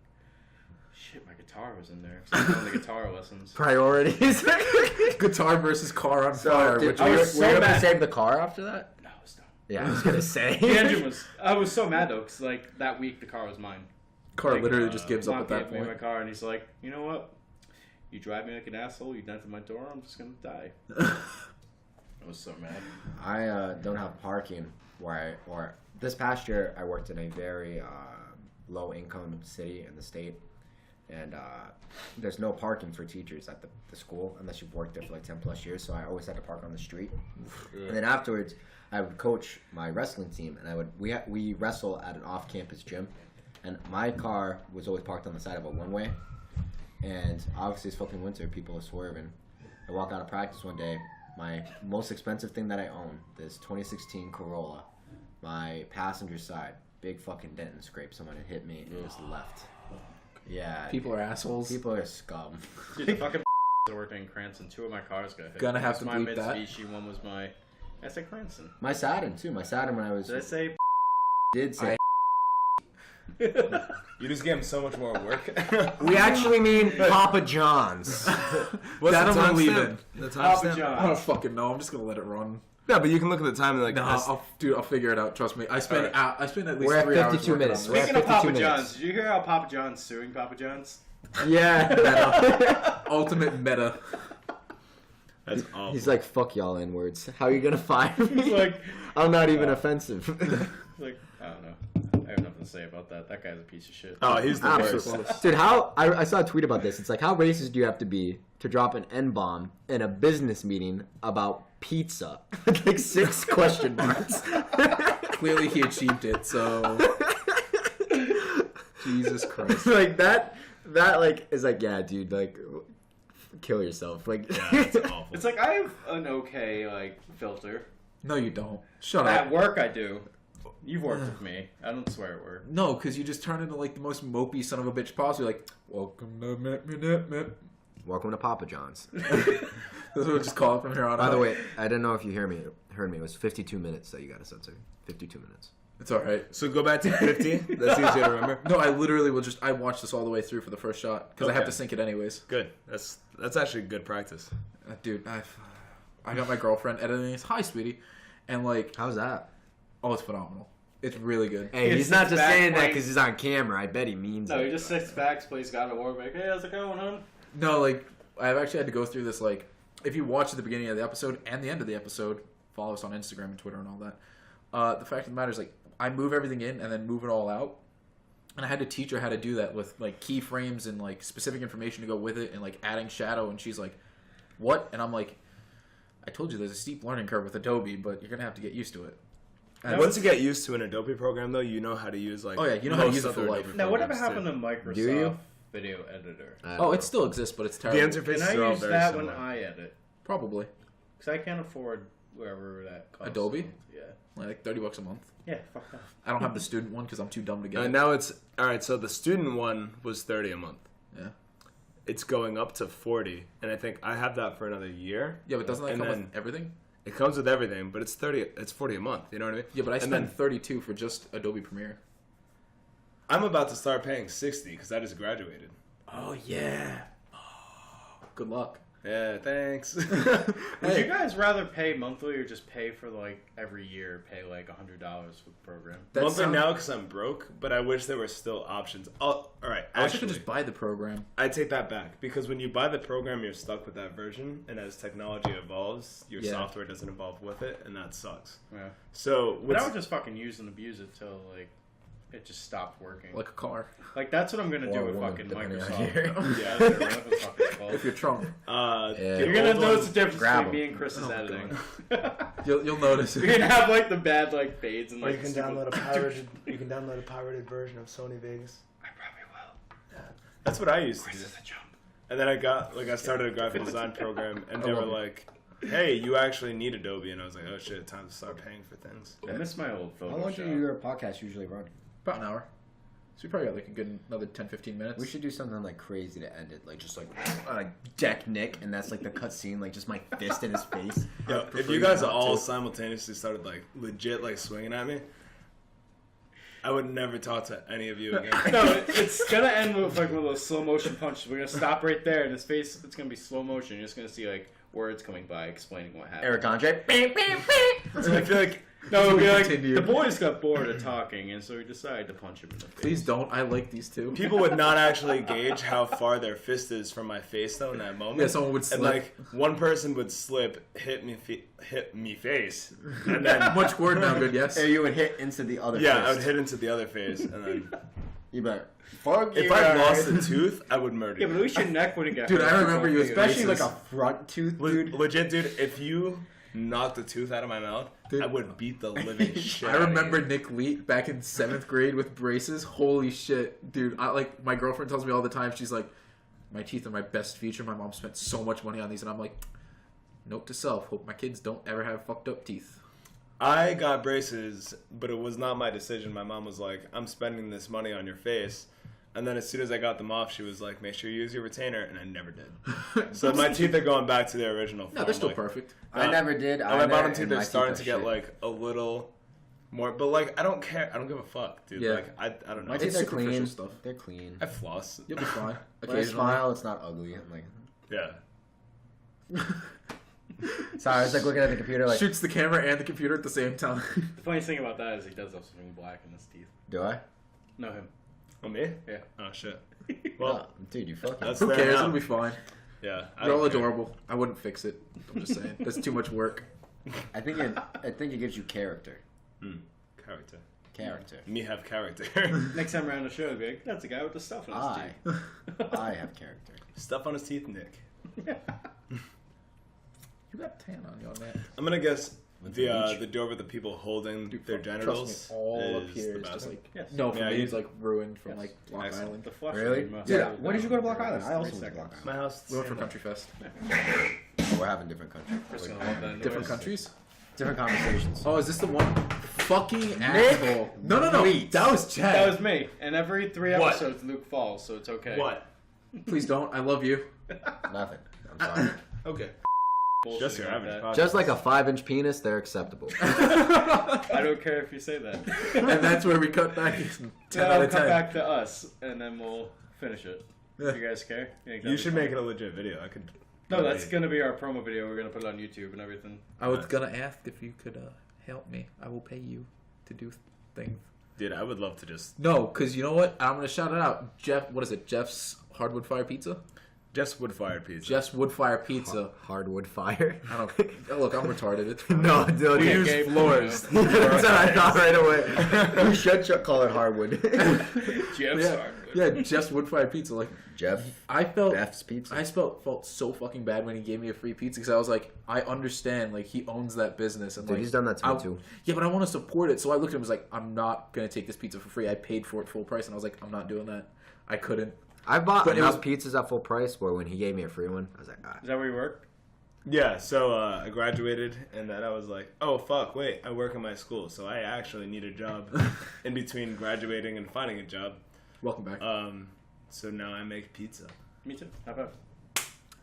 Speaker 1: shit, my guitar was in there. So I'm doing the guitar lessons.
Speaker 3: Priorities.
Speaker 2: Guitar versus car on fire.
Speaker 3: Did,
Speaker 2: Which
Speaker 3: were you
Speaker 1: so
Speaker 3: able to
Speaker 1: mad.
Speaker 3: save the car after that?
Speaker 1: No, it was done.
Speaker 3: Yeah, I was gonna say.
Speaker 1: The engine was. I was so mad though, because like that week the car was mine.
Speaker 2: car
Speaker 1: Like,
Speaker 2: literally just gives up
Speaker 1: Mom
Speaker 2: at that
Speaker 1: gave me my
Speaker 2: point.
Speaker 1: car, and he's like, you know what? You drive me like an asshole. You dented my door. I'm just gonna die. I was so mad.
Speaker 3: I don't have parking this past year I worked in a very low income city in the state, and there's no parking for teachers at the school unless you've worked there for like 10 plus years, so I always had to park on the street. And then afterwards I would coach my wrestling team, and we wrestle at an off-campus gym, and my car was always parked on the side of a one-way, and obviously it's fucking winter, people are swerving. I walk out of practice one day, my most expensive thing that I own, this 2016 Corolla, my passenger side, big fucking dent and scrape. Someone had hit me and just left. Yeah.
Speaker 2: People are assholes.
Speaker 3: People are scum.
Speaker 1: Dude, the fucking are working in Cranston. 2 of my cars got hit.
Speaker 2: Gonna have
Speaker 1: One
Speaker 2: to
Speaker 1: was my
Speaker 2: bleep that.
Speaker 1: Mitsubishi, one was my... I said Cranston.
Speaker 3: My Saturn too. My Saturn when I was
Speaker 1: Did I say...
Speaker 3: did say.
Speaker 5: You just gave him so much more work.
Speaker 3: We actually mean Papa John's.
Speaker 5: What's
Speaker 2: That
Speaker 5: the
Speaker 2: I'm leaving.
Speaker 5: timestamp? The
Speaker 1: Papa
Speaker 5: timestamp?
Speaker 2: I
Speaker 1: John.
Speaker 2: don't fucking know. I'm just gonna let it run.
Speaker 5: Yeah, but you can look at the time and like.
Speaker 2: No, I'll figure it out. Trust me. I spent
Speaker 5: Alright.
Speaker 2: I spent at least
Speaker 3: We're at
Speaker 2: 3 hours
Speaker 3: 52
Speaker 2: working
Speaker 3: minutes.
Speaker 2: on
Speaker 3: We're
Speaker 2: this.
Speaker 3: at
Speaker 1: Speaking of
Speaker 3: 52
Speaker 1: Papa
Speaker 3: minutes.
Speaker 1: John's, did you hear how Papa John's suing Papa John's?
Speaker 3: Yeah.
Speaker 2: Ultimate meta.
Speaker 5: That's awful.
Speaker 3: He's like, fuck y'all N-words. How are you gonna fire me?
Speaker 1: He's like,
Speaker 3: I'm not even offensive.
Speaker 1: like, I don't know. I have nothing to say about that. That guy's a piece of shit.
Speaker 5: Oh, he's the worst.
Speaker 3: Absolutely. Dude, I saw a tweet about this. It's like, how racist do you have to be to drop an N-bomb in a business meeting about pizza? Like 6 question marks.
Speaker 2: Clearly, he achieved it. So, Jesus Christ.
Speaker 3: Like that like is like, yeah, dude, like kill yourself. Like
Speaker 5: Yeah, it's awful.
Speaker 1: It's like, I have an okay, like, filter.
Speaker 2: No, you don't. Shut
Speaker 1: At
Speaker 2: up.
Speaker 1: work, I do. You've worked with me. I don't swear at work.
Speaker 2: No, because you just turn into like the most mopey son of a bitch possible. You're like, welcome to Mip.
Speaker 3: Welcome to Papa John's.
Speaker 2: That's what we'll just call it from here on out.
Speaker 3: By the way, I didn't know if you heard me. It was 52 minutes that you got to censor. 52 minutes.
Speaker 2: It's all right.
Speaker 5: So go back to 50. That's easier to remember.
Speaker 2: No, I literally will just. I watched this all the way through for the first shot because I have
Speaker 5: Okay.
Speaker 2: to sync it anyways.
Speaker 5: Good. That's actually good practice.
Speaker 2: Dude, I got my girlfriend editing this. Hi, sweetie, and like,
Speaker 3: How's that?
Speaker 2: oh, it's phenomenal. It's really good.
Speaker 3: Hey,
Speaker 1: He
Speaker 3: he's not
Speaker 1: sits
Speaker 3: just
Speaker 1: back
Speaker 3: saying that
Speaker 1: playing-
Speaker 3: because he's on camera. I bet he means
Speaker 1: No,
Speaker 3: it.
Speaker 1: he just sits back, plays God of War, like, hey, how's it going, hon?
Speaker 2: No, like, I've actually had to go through this like if you watch at the beginning of the episode and the end of the episode, follow us on Instagram and Twitter and all that. The fact of the matter is, like, I move everything in and then move it all out. And I had to teach her how to do that with, like, keyframes and, like, specific information to go with it and, like, adding shadow. And she's like, what? And I'm like, I told you there's a steep learning curve with Adobe, but you're going to have to get used to it. And
Speaker 5: once you get used to an Adobe program, though, you know how to use, like,
Speaker 2: oh, yeah, you know how to use it for life.
Speaker 1: Now, whatever happened to Microsoft
Speaker 3: Do you?
Speaker 1: Video Editor?
Speaker 2: Oh, it still exists, but it's terrible.
Speaker 5: The interfaces
Speaker 1: Can
Speaker 5: are
Speaker 1: I
Speaker 5: all
Speaker 1: use
Speaker 5: very
Speaker 1: that
Speaker 5: similar.
Speaker 1: when I edit?
Speaker 2: Probably.
Speaker 1: Because I can't afford wherever that costs.
Speaker 2: Adobe?
Speaker 1: Yeah.
Speaker 2: Like $30 a month.
Speaker 1: Yeah, fuck that.
Speaker 2: I don't have the student one because I'm too dumb to get it.
Speaker 5: Now it's all right. So the student one was $30 a month.
Speaker 2: Yeah.
Speaker 5: It's going up to $40, and I think I have that for another year.
Speaker 2: Yeah, but doesn't that
Speaker 5: And
Speaker 2: come
Speaker 5: then-
Speaker 2: with everything?
Speaker 5: It comes with everything, but it's $40 a month. You know what I mean?
Speaker 2: Yeah, but I
Speaker 5: And
Speaker 2: spend
Speaker 5: then-
Speaker 2: 32 for just Adobe Premiere.
Speaker 5: I'm about to start paying $60 because I just graduated.
Speaker 2: Oh, yeah. Good luck.
Speaker 5: Yeah, thanks.
Speaker 1: Would
Speaker 2: Hey.
Speaker 1: you guys rather pay monthly or just pay for, like, every year, pay, like, $100 for the program?
Speaker 2: That
Speaker 5: Monthly
Speaker 2: sounds-
Speaker 5: now because I'm broke, but I wish there were still options. Oh, all right.
Speaker 2: I wish I
Speaker 5: Actually,
Speaker 2: could just buy the program.
Speaker 5: I take that back because when you buy the program, you're stuck with that version, and as technology evolves, your
Speaker 2: Yeah.
Speaker 5: software doesn't evolve with it, and that sucks.
Speaker 1: Yeah.
Speaker 5: So
Speaker 1: But
Speaker 5: what's,
Speaker 1: I would just fucking use and abuse it till, like, it just stopped working.
Speaker 2: Like a car.
Speaker 1: Like, that's what I'm gonna do
Speaker 3: Or a
Speaker 1: with
Speaker 3: woman,
Speaker 1: fucking
Speaker 3: depending on
Speaker 1: Microsoft.
Speaker 3: your-
Speaker 1: Yeah, that's what it's fucking called.
Speaker 2: If you're Trump,
Speaker 5: the
Speaker 3: Yeah.
Speaker 1: You're gonna
Speaker 5: old
Speaker 1: notice
Speaker 5: one-
Speaker 1: the difference
Speaker 3: Grab
Speaker 1: between
Speaker 3: 'em.
Speaker 1: me and Chris's
Speaker 2: Oh,
Speaker 1: editing.
Speaker 2: you'll notice
Speaker 1: You're
Speaker 2: it.
Speaker 1: gonna have, like, the bad, like, fades and,
Speaker 4: Or
Speaker 1: like,
Speaker 4: you can
Speaker 1: stupid-
Speaker 4: download a pirated. You can download a pirated version of Sony Vegas.
Speaker 1: I probably will.
Speaker 5: That's what I used to
Speaker 1: Chris
Speaker 5: do.
Speaker 1: is a jump.
Speaker 5: And then I started a graphic design program, and they were like, "Hey, you actually need Adobe," and I was like, "Oh shit, time to start paying for things."
Speaker 1: I miss my old
Speaker 3: How long do
Speaker 1: Photoshop.
Speaker 3: your podcasts usually run?
Speaker 2: About an hour. So we probably got like a good another 10-15 minutes.
Speaker 3: We should do something like crazy to end it, like just like deck Nick, and that's like the cutscene, like just my fist in his face.
Speaker 5: Yo,
Speaker 2: prefer
Speaker 5: if you
Speaker 2: you
Speaker 5: guys
Speaker 2: not
Speaker 5: all
Speaker 2: to.
Speaker 5: simultaneously started like legit like swinging at me, I would never talk to any of you again.
Speaker 1: No, it's gonna end with like one of those slow motion punches. We're gonna stop right there, and his face, it's gonna be slow motion. You're just gonna see like words coming by explaining what happened.
Speaker 3: Eric Andre. Beep, beep, beep.
Speaker 5: I feel like
Speaker 1: No, it'll be like
Speaker 2: Continue.
Speaker 1: the boys got bored of talking, and so we decided to punch him in the face.
Speaker 2: Please don't. I like these two.
Speaker 5: people would not actually gauge how far their fist is from my face though in that moment.
Speaker 2: Yeah, someone would slip.
Speaker 5: And like one person would slip, hit me face, and then
Speaker 2: Much word now, good, yes?
Speaker 3: Or you would hit into the other
Speaker 5: yeah, I would
Speaker 3: fist.
Speaker 5: hit into the other face, and then
Speaker 3: You better. Fuck
Speaker 5: if
Speaker 3: you,
Speaker 5: I
Speaker 3: guys.
Speaker 5: lost a tooth, I would murder
Speaker 1: Yeah,
Speaker 5: you.
Speaker 1: but at least your neck wouldn't get
Speaker 2: Dude,
Speaker 1: hurt.
Speaker 2: I remember you,
Speaker 3: Especially like
Speaker 2: racist.
Speaker 3: a front tooth, dude.
Speaker 5: Legit, dude, if you knocked a tooth out of my mouth,
Speaker 2: Dude.
Speaker 5: I would beat the living shit
Speaker 2: I
Speaker 5: out of
Speaker 2: remember
Speaker 5: you.
Speaker 2: Nick Leet back in 7th grade with braces. Holy shit, dude! My girlfriend tells me all the time. She's like, "My teeth are my best feature. My mom spent so much money on these," and I'm like, "Note to self: hope my kids don't ever have fucked up teeth."
Speaker 5: I got braces, but it was not my decision. My mom was like, "I'm spending this money on your face." And then as soon as I got them off, she was like, "Make sure you use your retainer," and I never did. So my teeth are going back to their original form.
Speaker 2: No, they're still
Speaker 5: like,
Speaker 2: perfect.
Speaker 3: I never did.
Speaker 5: And my bottom teeth
Speaker 3: and my
Speaker 5: are starting to
Speaker 3: are
Speaker 5: get
Speaker 3: shit.
Speaker 5: like a little more, but like I don't care. I don't give a fuck, dude.
Speaker 2: Yeah.
Speaker 5: Like I don't know.
Speaker 3: My
Speaker 2: It's
Speaker 3: teeth are
Speaker 2: superficial
Speaker 3: clean.
Speaker 2: stuff.
Speaker 3: They're clean.
Speaker 5: I floss.
Speaker 2: You'll be fine.
Speaker 3: When I
Speaker 2: Occasionally.
Speaker 3: smile, it's not ugly. I'm like,
Speaker 5: Yeah.
Speaker 3: sorry, I was like looking at the computer, like,
Speaker 2: Shoots the camera and the computer at the same time.
Speaker 1: The funniest thing about that is he does have something black in his teeth.
Speaker 3: do I?
Speaker 1: No, him.
Speaker 5: Oh me?
Speaker 1: Yeah.
Speaker 5: Oh shit. Well,
Speaker 3: Oh, dude, you fucking.
Speaker 5: that's
Speaker 2: Who
Speaker 5: there
Speaker 2: cares?
Speaker 5: now.
Speaker 2: It'll be fine.
Speaker 5: Yeah. I
Speaker 2: They're all
Speaker 5: don't care.
Speaker 2: adorable. I wouldn't fix it. I'm just saying. That's too much work.
Speaker 3: I think it gives you character.
Speaker 5: Character.
Speaker 3: Character.
Speaker 5: Me have character.
Speaker 1: Next time around the show, be like, that's the guy with the stuff in his
Speaker 3: I
Speaker 1: teeth.
Speaker 3: I have character.
Speaker 5: Stuff on his teeth, Nick.
Speaker 2: You got tan on you on that.
Speaker 5: I'm gonna guess
Speaker 3: With the beach.
Speaker 5: the door with the people holding their
Speaker 2: Fuck,
Speaker 5: genitals
Speaker 2: Trust me, all up
Speaker 5: is
Speaker 2: here
Speaker 5: the
Speaker 2: is just
Speaker 5: bathroom.
Speaker 2: like
Speaker 1: Yes.
Speaker 2: no. For
Speaker 5: Yeah,
Speaker 2: me,
Speaker 5: you-
Speaker 2: it's like ruined from
Speaker 1: Yes.
Speaker 2: like Block
Speaker 5: Excellent.
Speaker 2: Island.
Speaker 1: The flush
Speaker 3: Really?
Speaker 1: must
Speaker 3: Dude,
Speaker 1: hold
Speaker 3: when did you go to Block
Speaker 1: down
Speaker 3: Island?
Speaker 1: for
Speaker 3: I also
Speaker 1: 3
Speaker 3: went to Block
Speaker 1: seconds.
Speaker 5: My house.
Speaker 2: We went for
Speaker 5: same
Speaker 2: Country Fest.
Speaker 3: We're having different countries.
Speaker 1: Chris gonna love that
Speaker 2: Different
Speaker 1: noise.
Speaker 2: countries.
Speaker 3: Different conversations.
Speaker 2: Oh, is this the one? Fucking asshole. No.
Speaker 3: Wait.
Speaker 2: That was Chad.
Speaker 1: That was me. And every 3
Speaker 5: What?
Speaker 1: episodes, Luke falls, so it's okay.
Speaker 5: What?
Speaker 2: Please don't. I love you.
Speaker 3: Nothing. I'm sorry.
Speaker 5: Okay.
Speaker 1: Bullshit
Speaker 5: Just your
Speaker 1: about
Speaker 5: average
Speaker 1: that.
Speaker 5: podcast.
Speaker 3: Just like a 5-inch penis, they're acceptable.
Speaker 1: I don't care if you say that.
Speaker 2: And that's where we cut back. 10
Speaker 1: Then
Speaker 2: out
Speaker 1: I'll
Speaker 2: of
Speaker 1: come
Speaker 2: 10.
Speaker 1: back to us, and then we'll finish it.
Speaker 2: Yeah.
Speaker 1: You guys care?
Speaker 5: You should make it a legit video. I could.
Speaker 1: No, that's gonna be our promo video. We're gonna put it on YouTube and everything.
Speaker 2: I was gonna ask if you could help me. I will pay you to do things.
Speaker 5: Dude, I would love to just.
Speaker 2: No, because you know what? I'm gonna shout it out. Jeff, what is it? Jeff's Hardwood Fire Pizza.
Speaker 5: Jeff's wood-fired pizza.
Speaker 2: Jeff's wood-fired pizza.
Speaker 3: Hardwood fire.
Speaker 2: I don't. Look, I'm retarded. It's fine.
Speaker 3: No,
Speaker 2: We use
Speaker 1: Gabe,
Speaker 2: floors.
Speaker 3: That's what I thought right away. You should call it hardwood.
Speaker 1: Jeff's hard.
Speaker 2: Yeah, Jeff's wood-fired pizza. Like
Speaker 3: Jeff's pizza.
Speaker 2: I felt so fucking bad when he gave me a free pizza because I was like, I understand. Like, he owns that business. And
Speaker 3: Dude,
Speaker 2: like,
Speaker 3: he's done that to me too.
Speaker 2: Yeah, but I want to support it. So I looked at him and was like, I'm not going to take this pizza for free. I paid for it full price. And I was like, I'm not doing that. I couldn't.
Speaker 3: I've bought
Speaker 2: But it
Speaker 3: enough pizzas at full price where when he gave me a free one, I was like,
Speaker 1: Is that where you work?
Speaker 5: Yeah, so I graduated, and then I was like, oh, fuck, wait, I work in my school, so I actually need a job in between graduating and finding a job.
Speaker 2: Welcome back.
Speaker 5: So now I make pizza.
Speaker 1: Me too. How about?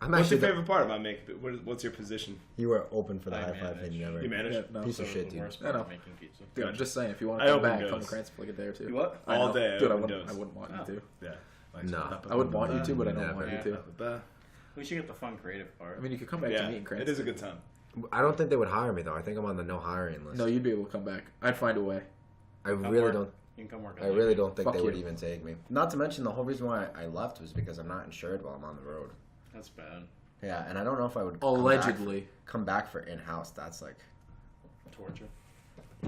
Speaker 5: What's your favorite part about making pizza? What's your position?
Speaker 3: You were open for the
Speaker 1: I
Speaker 3: high five
Speaker 1: manage.
Speaker 3: and you never.
Speaker 5: You manage?
Speaker 2: Yeah, no.
Speaker 3: Piece of shit,
Speaker 1: The
Speaker 3: dude.
Speaker 1: worst
Speaker 2: I know.
Speaker 1: part of making pizza.
Speaker 2: Dude, I'm just saying, if you want
Speaker 5: I
Speaker 2: to come
Speaker 5: open
Speaker 2: back,
Speaker 5: doors.
Speaker 2: come to Cranston for like a day or two.
Speaker 1: You what?
Speaker 2: I
Speaker 5: All
Speaker 2: know.
Speaker 5: day I
Speaker 2: Dude, I
Speaker 5: open
Speaker 2: wouldn't
Speaker 5: doors.
Speaker 2: want you to.
Speaker 5: Yeah.
Speaker 3: No.
Speaker 2: I would want you to, but I don't
Speaker 3: Never.
Speaker 2: want you to.
Speaker 1: We should get the fun creative part.
Speaker 2: I mean, you could come back
Speaker 5: Yeah,
Speaker 2: to me in Cranston.
Speaker 5: it is a good time.
Speaker 3: I don't think they would hire me though. I think I'm on the no hiring list.
Speaker 2: No, you'd be able to come back. I'd find a way.
Speaker 3: I
Speaker 1: Come
Speaker 3: really
Speaker 1: work.
Speaker 3: don't.
Speaker 1: You can come work.
Speaker 3: I really don't think
Speaker 2: Fuck
Speaker 3: they would
Speaker 2: you.
Speaker 3: even take me. Not to mention the whole reason why I left was because I'm not insured while I'm on the road.
Speaker 1: That's bad.
Speaker 3: Yeah, and I don't know if I would
Speaker 2: Allegedly.
Speaker 3: come back for in-house. That's like,
Speaker 1: Torture.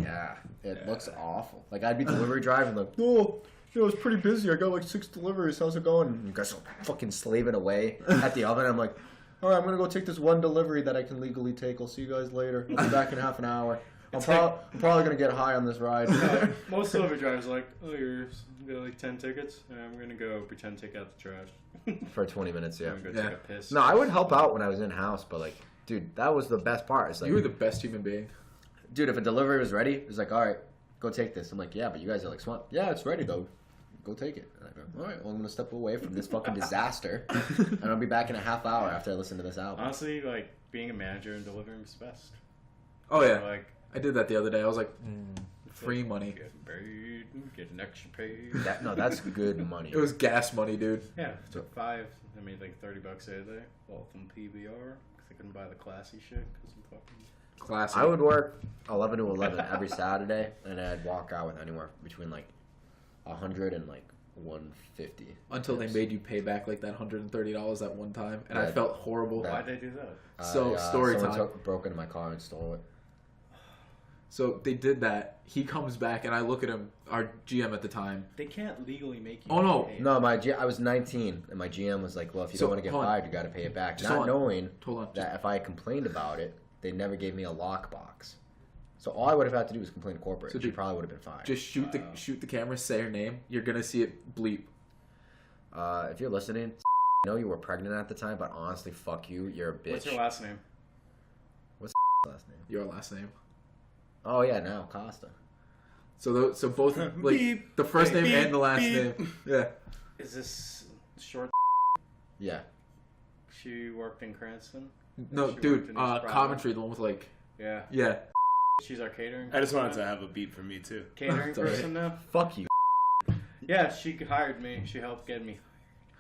Speaker 3: yeah, it looks awful. Like I'd be delivery driving, like, oh, you know, it's pretty busy. I got like 6 deliveries. How's it going? And you guys are fucking slaving away at the oven. I'm like, all right, I'm gonna go take this one delivery that I can legally take. I'll see you guys later. I'll be back in half an hour. I'm probably gonna get high on this ride.
Speaker 1: Most delivery drivers are like, oh, you got like 10 tickets? I'm gonna go pretend to take out the trash.
Speaker 3: For 20 minutes, yeah.
Speaker 1: I'm gonna go take a piss.
Speaker 3: No, I would help out when I was in house, but like, dude, that was the best part. It's like,
Speaker 2: You were the best human being.
Speaker 3: dude, if a delivery was ready, it was like, all right, go take this. I'm like, yeah, but you guys are like, smart. Yeah, it's ready though. Go take it. And I go, all right, well, I'm gonna step away from this fucking disaster, and I'll be back in a half hour after I listen to this album.
Speaker 1: Honestly, like being a manager and delivering is best.
Speaker 2: Oh, yeah.
Speaker 1: Like
Speaker 2: I did that the other day. I was like, free money.
Speaker 1: get paid, get an extra pay.
Speaker 3: That's good money.
Speaker 2: It was gas money, dude.
Speaker 1: Yeah, for 5. I made like $30 a day. Well, from PBR because I couldn't buy the classy shit because I'm fucking.
Speaker 2: Classic.
Speaker 3: I would work 11 to 11 every Saturday, and I'd walk out with anywhere between like 100 and like 150.
Speaker 2: Until they made you pay back like that $130 that one time, and I
Speaker 3: Right.
Speaker 2: felt horrible.
Speaker 3: Right.
Speaker 1: Why'd they do that?
Speaker 2: So, story
Speaker 3: someone
Speaker 2: time.
Speaker 3: broke into my car and stole it.
Speaker 2: So they did that. He comes back, and I look at him, our GM at the time.
Speaker 1: They can't legally make you.
Speaker 2: Oh, no.
Speaker 1: pay.
Speaker 3: No, I was 19, and my GM was like, well, if you
Speaker 2: So,
Speaker 3: don't want to get
Speaker 2: hold on.
Speaker 3: fired, you got to pay it back.
Speaker 2: Just
Speaker 3: Not
Speaker 2: hold on.
Speaker 3: knowing
Speaker 2: Hold on.
Speaker 3: that if I complained about it, they never gave me a lockbox. So all I would have had to do was complain to corporate.
Speaker 2: So
Speaker 3: So she
Speaker 2: dude,
Speaker 3: probably would have been fired.
Speaker 2: Just shoot the camera, say her name. You're gonna see it bleep.
Speaker 3: If you're listening, I know you were pregnant at the time, but honestly, fuck you. You're a bitch.
Speaker 1: What's your last name?
Speaker 3: last name?
Speaker 2: Your last name.
Speaker 3: Oh yeah, now Costa.
Speaker 2: So both like
Speaker 5: Beep.
Speaker 2: the first name
Speaker 5: Beep,
Speaker 2: and the last
Speaker 5: beep.
Speaker 2: name. Yeah.
Speaker 1: Is this short?
Speaker 3: Yeah.
Speaker 1: She worked in Cranston.
Speaker 2: No,
Speaker 1: She worked
Speaker 2: dude.
Speaker 1: in this product.
Speaker 2: Coventry, the one with like.
Speaker 1: Yeah.
Speaker 2: Yeah.
Speaker 1: She's our catering.
Speaker 5: I just wanted to have a beat for me too.
Speaker 1: Catering
Speaker 2: It's alright.
Speaker 1: person now.
Speaker 3: Fuck you.
Speaker 1: Yeah, she hired me. She helped get me.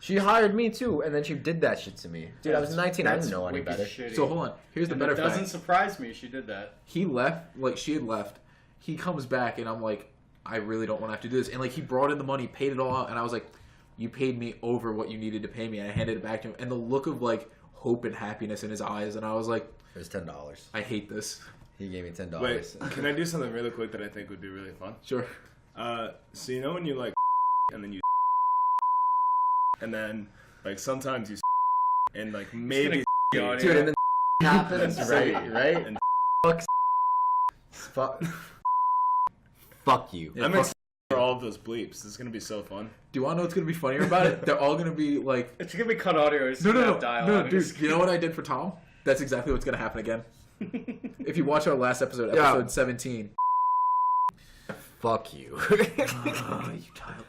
Speaker 3: She hired me too, and then she did that shit to me. Dude, I was 19. I didn't know any
Speaker 1: wicked
Speaker 3: better.
Speaker 1: shitty.
Speaker 2: So hold on. Here's the
Speaker 1: And
Speaker 2: better
Speaker 1: it doesn't
Speaker 2: fact.
Speaker 1: surprise me she did that.
Speaker 2: He left. Like she had left. He comes back, and I'm like, I really don't want to have to do this. And like he brought in the money, paid it all out, and I was like, you paid me over what you needed to pay me. And I handed it back to him, and the look of like hope and happiness in his eyes, and I was like,
Speaker 3: It was $10.
Speaker 2: I hate this.
Speaker 3: He gave me $10.
Speaker 5: Wait, can I do something really quick that I think would be really fun?
Speaker 2: Sure.
Speaker 5: So you know when you like and then you and then like sometimes you and like maybe
Speaker 1: The audio.
Speaker 3: Dude, and then happens, right? Right?
Speaker 5: And
Speaker 3: Fuck. Fuck you.
Speaker 2: Yeah,
Speaker 5: I'm
Speaker 2: fuck-
Speaker 5: excited for all of those bleeps. This is gonna be so fun.
Speaker 2: Do you want to know what's gonna be funnier about it? They're all gonna be like,
Speaker 1: It's gonna be cut audio. It's
Speaker 2: no,
Speaker 1: gonna
Speaker 2: no,
Speaker 1: have
Speaker 2: no,
Speaker 1: dialogue.
Speaker 2: no, dude. You know what I did for Tom? That's exactly what's gonna happen again. If you watch our last episode, episode 17.
Speaker 3: Fuck you.
Speaker 2: You child.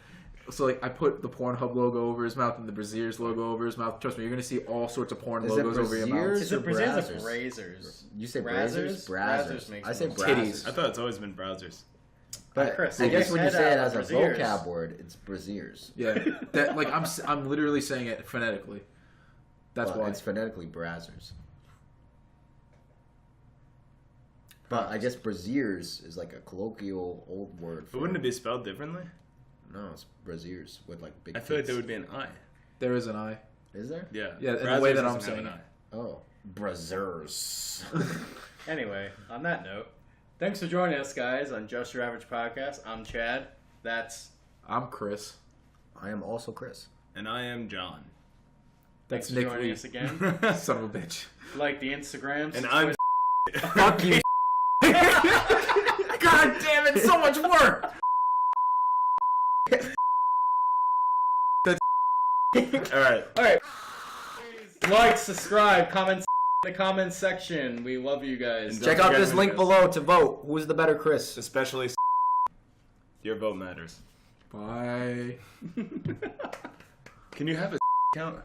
Speaker 2: So like I put the Pornhub logo over his mouth and the Brazzers logo over his mouth. Trust me, you're gonna see all sorts of porn
Speaker 3: Is it
Speaker 2: logos over your mouth.
Speaker 3: Brazzers?
Speaker 1: Is it Brazzers or
Speaker 3: Brazzers?
Speaker 1: Brazzers?
Speaker 3: You say
Speaker 1: Brazzers?
Speaker 3: brazzers?
Speaker 1: Brazzers makes
Speaker 3: I say
Speaker 1: more
Speaker 3: brazzers.
Speaker 5: I thought it's always been browsers.
Speaker 3: But
Speaker 1: Chris,
Speaker 3: I
Speaker 1: you
Speaker 3: guess when you
Speaker 1: said,
Speaker 3: say it as a
Speaker 1: Brazzers.
Speaker 3: vocab word, it's braziers.
Speaker 2: Yeah, that like I'm literally saying it phonetically. That's
Speaker 3: But
Speaker 2: why.
Speaker 3: it's phonetically brazzers. But I guess braziers is like a colloquial old word.
Speaker 5: But wouldn't it be spelled differently?
Speaker 3: No, it's braziers with like big.
Speaker 5: I feel like
Speaker 3: tits.
Speaker 5: there would be an I.
Speaker 2: There is an I.
Speaker 3: Is there?
Speaker 5: Yeah.
Speaker 2: Yeah, in the
Speaker 5: Brazzers
Speaker 2: way that I'm
Speaker 5: doesn't have
Speaker 2: saying
Speaker 5: an
Speaker 2: it.
Speaker 5: eye.
Speaker 3: Oh, Brazzers.
Speaker 1: Anyway, on that note, thanks for joining us, guys, on Just Your Average Podcast. I'm Chad. That's...
Speaker 2: I'm Chris.
Speaker 3: I am also Chris.
Speaker 5: And I am John.
Speaker 1: Thanks for
Speaker 2: Nick
Speaker 1: joining
Speaker 2: Lee.
Speaker 1: us again.
Speaker 2: Son of a bitch.
Speaker 1: Like the Instagrams.
Speaker 5: And I'm...
Speaker 3: Fuck you.
Speaker 2: God damn it, so much work!
Speaker 5: Alright.
Speaker 1: Alright. Like, subscribe, comment in the comments section. We love you guys.
Speaker 5: And
Speaker 3: Check out this link below to vote. Who's the better Chris?
Speaker 5: Especially your vote matters.
Speaker 2: Bye.
Speaker 5: Can you have a count?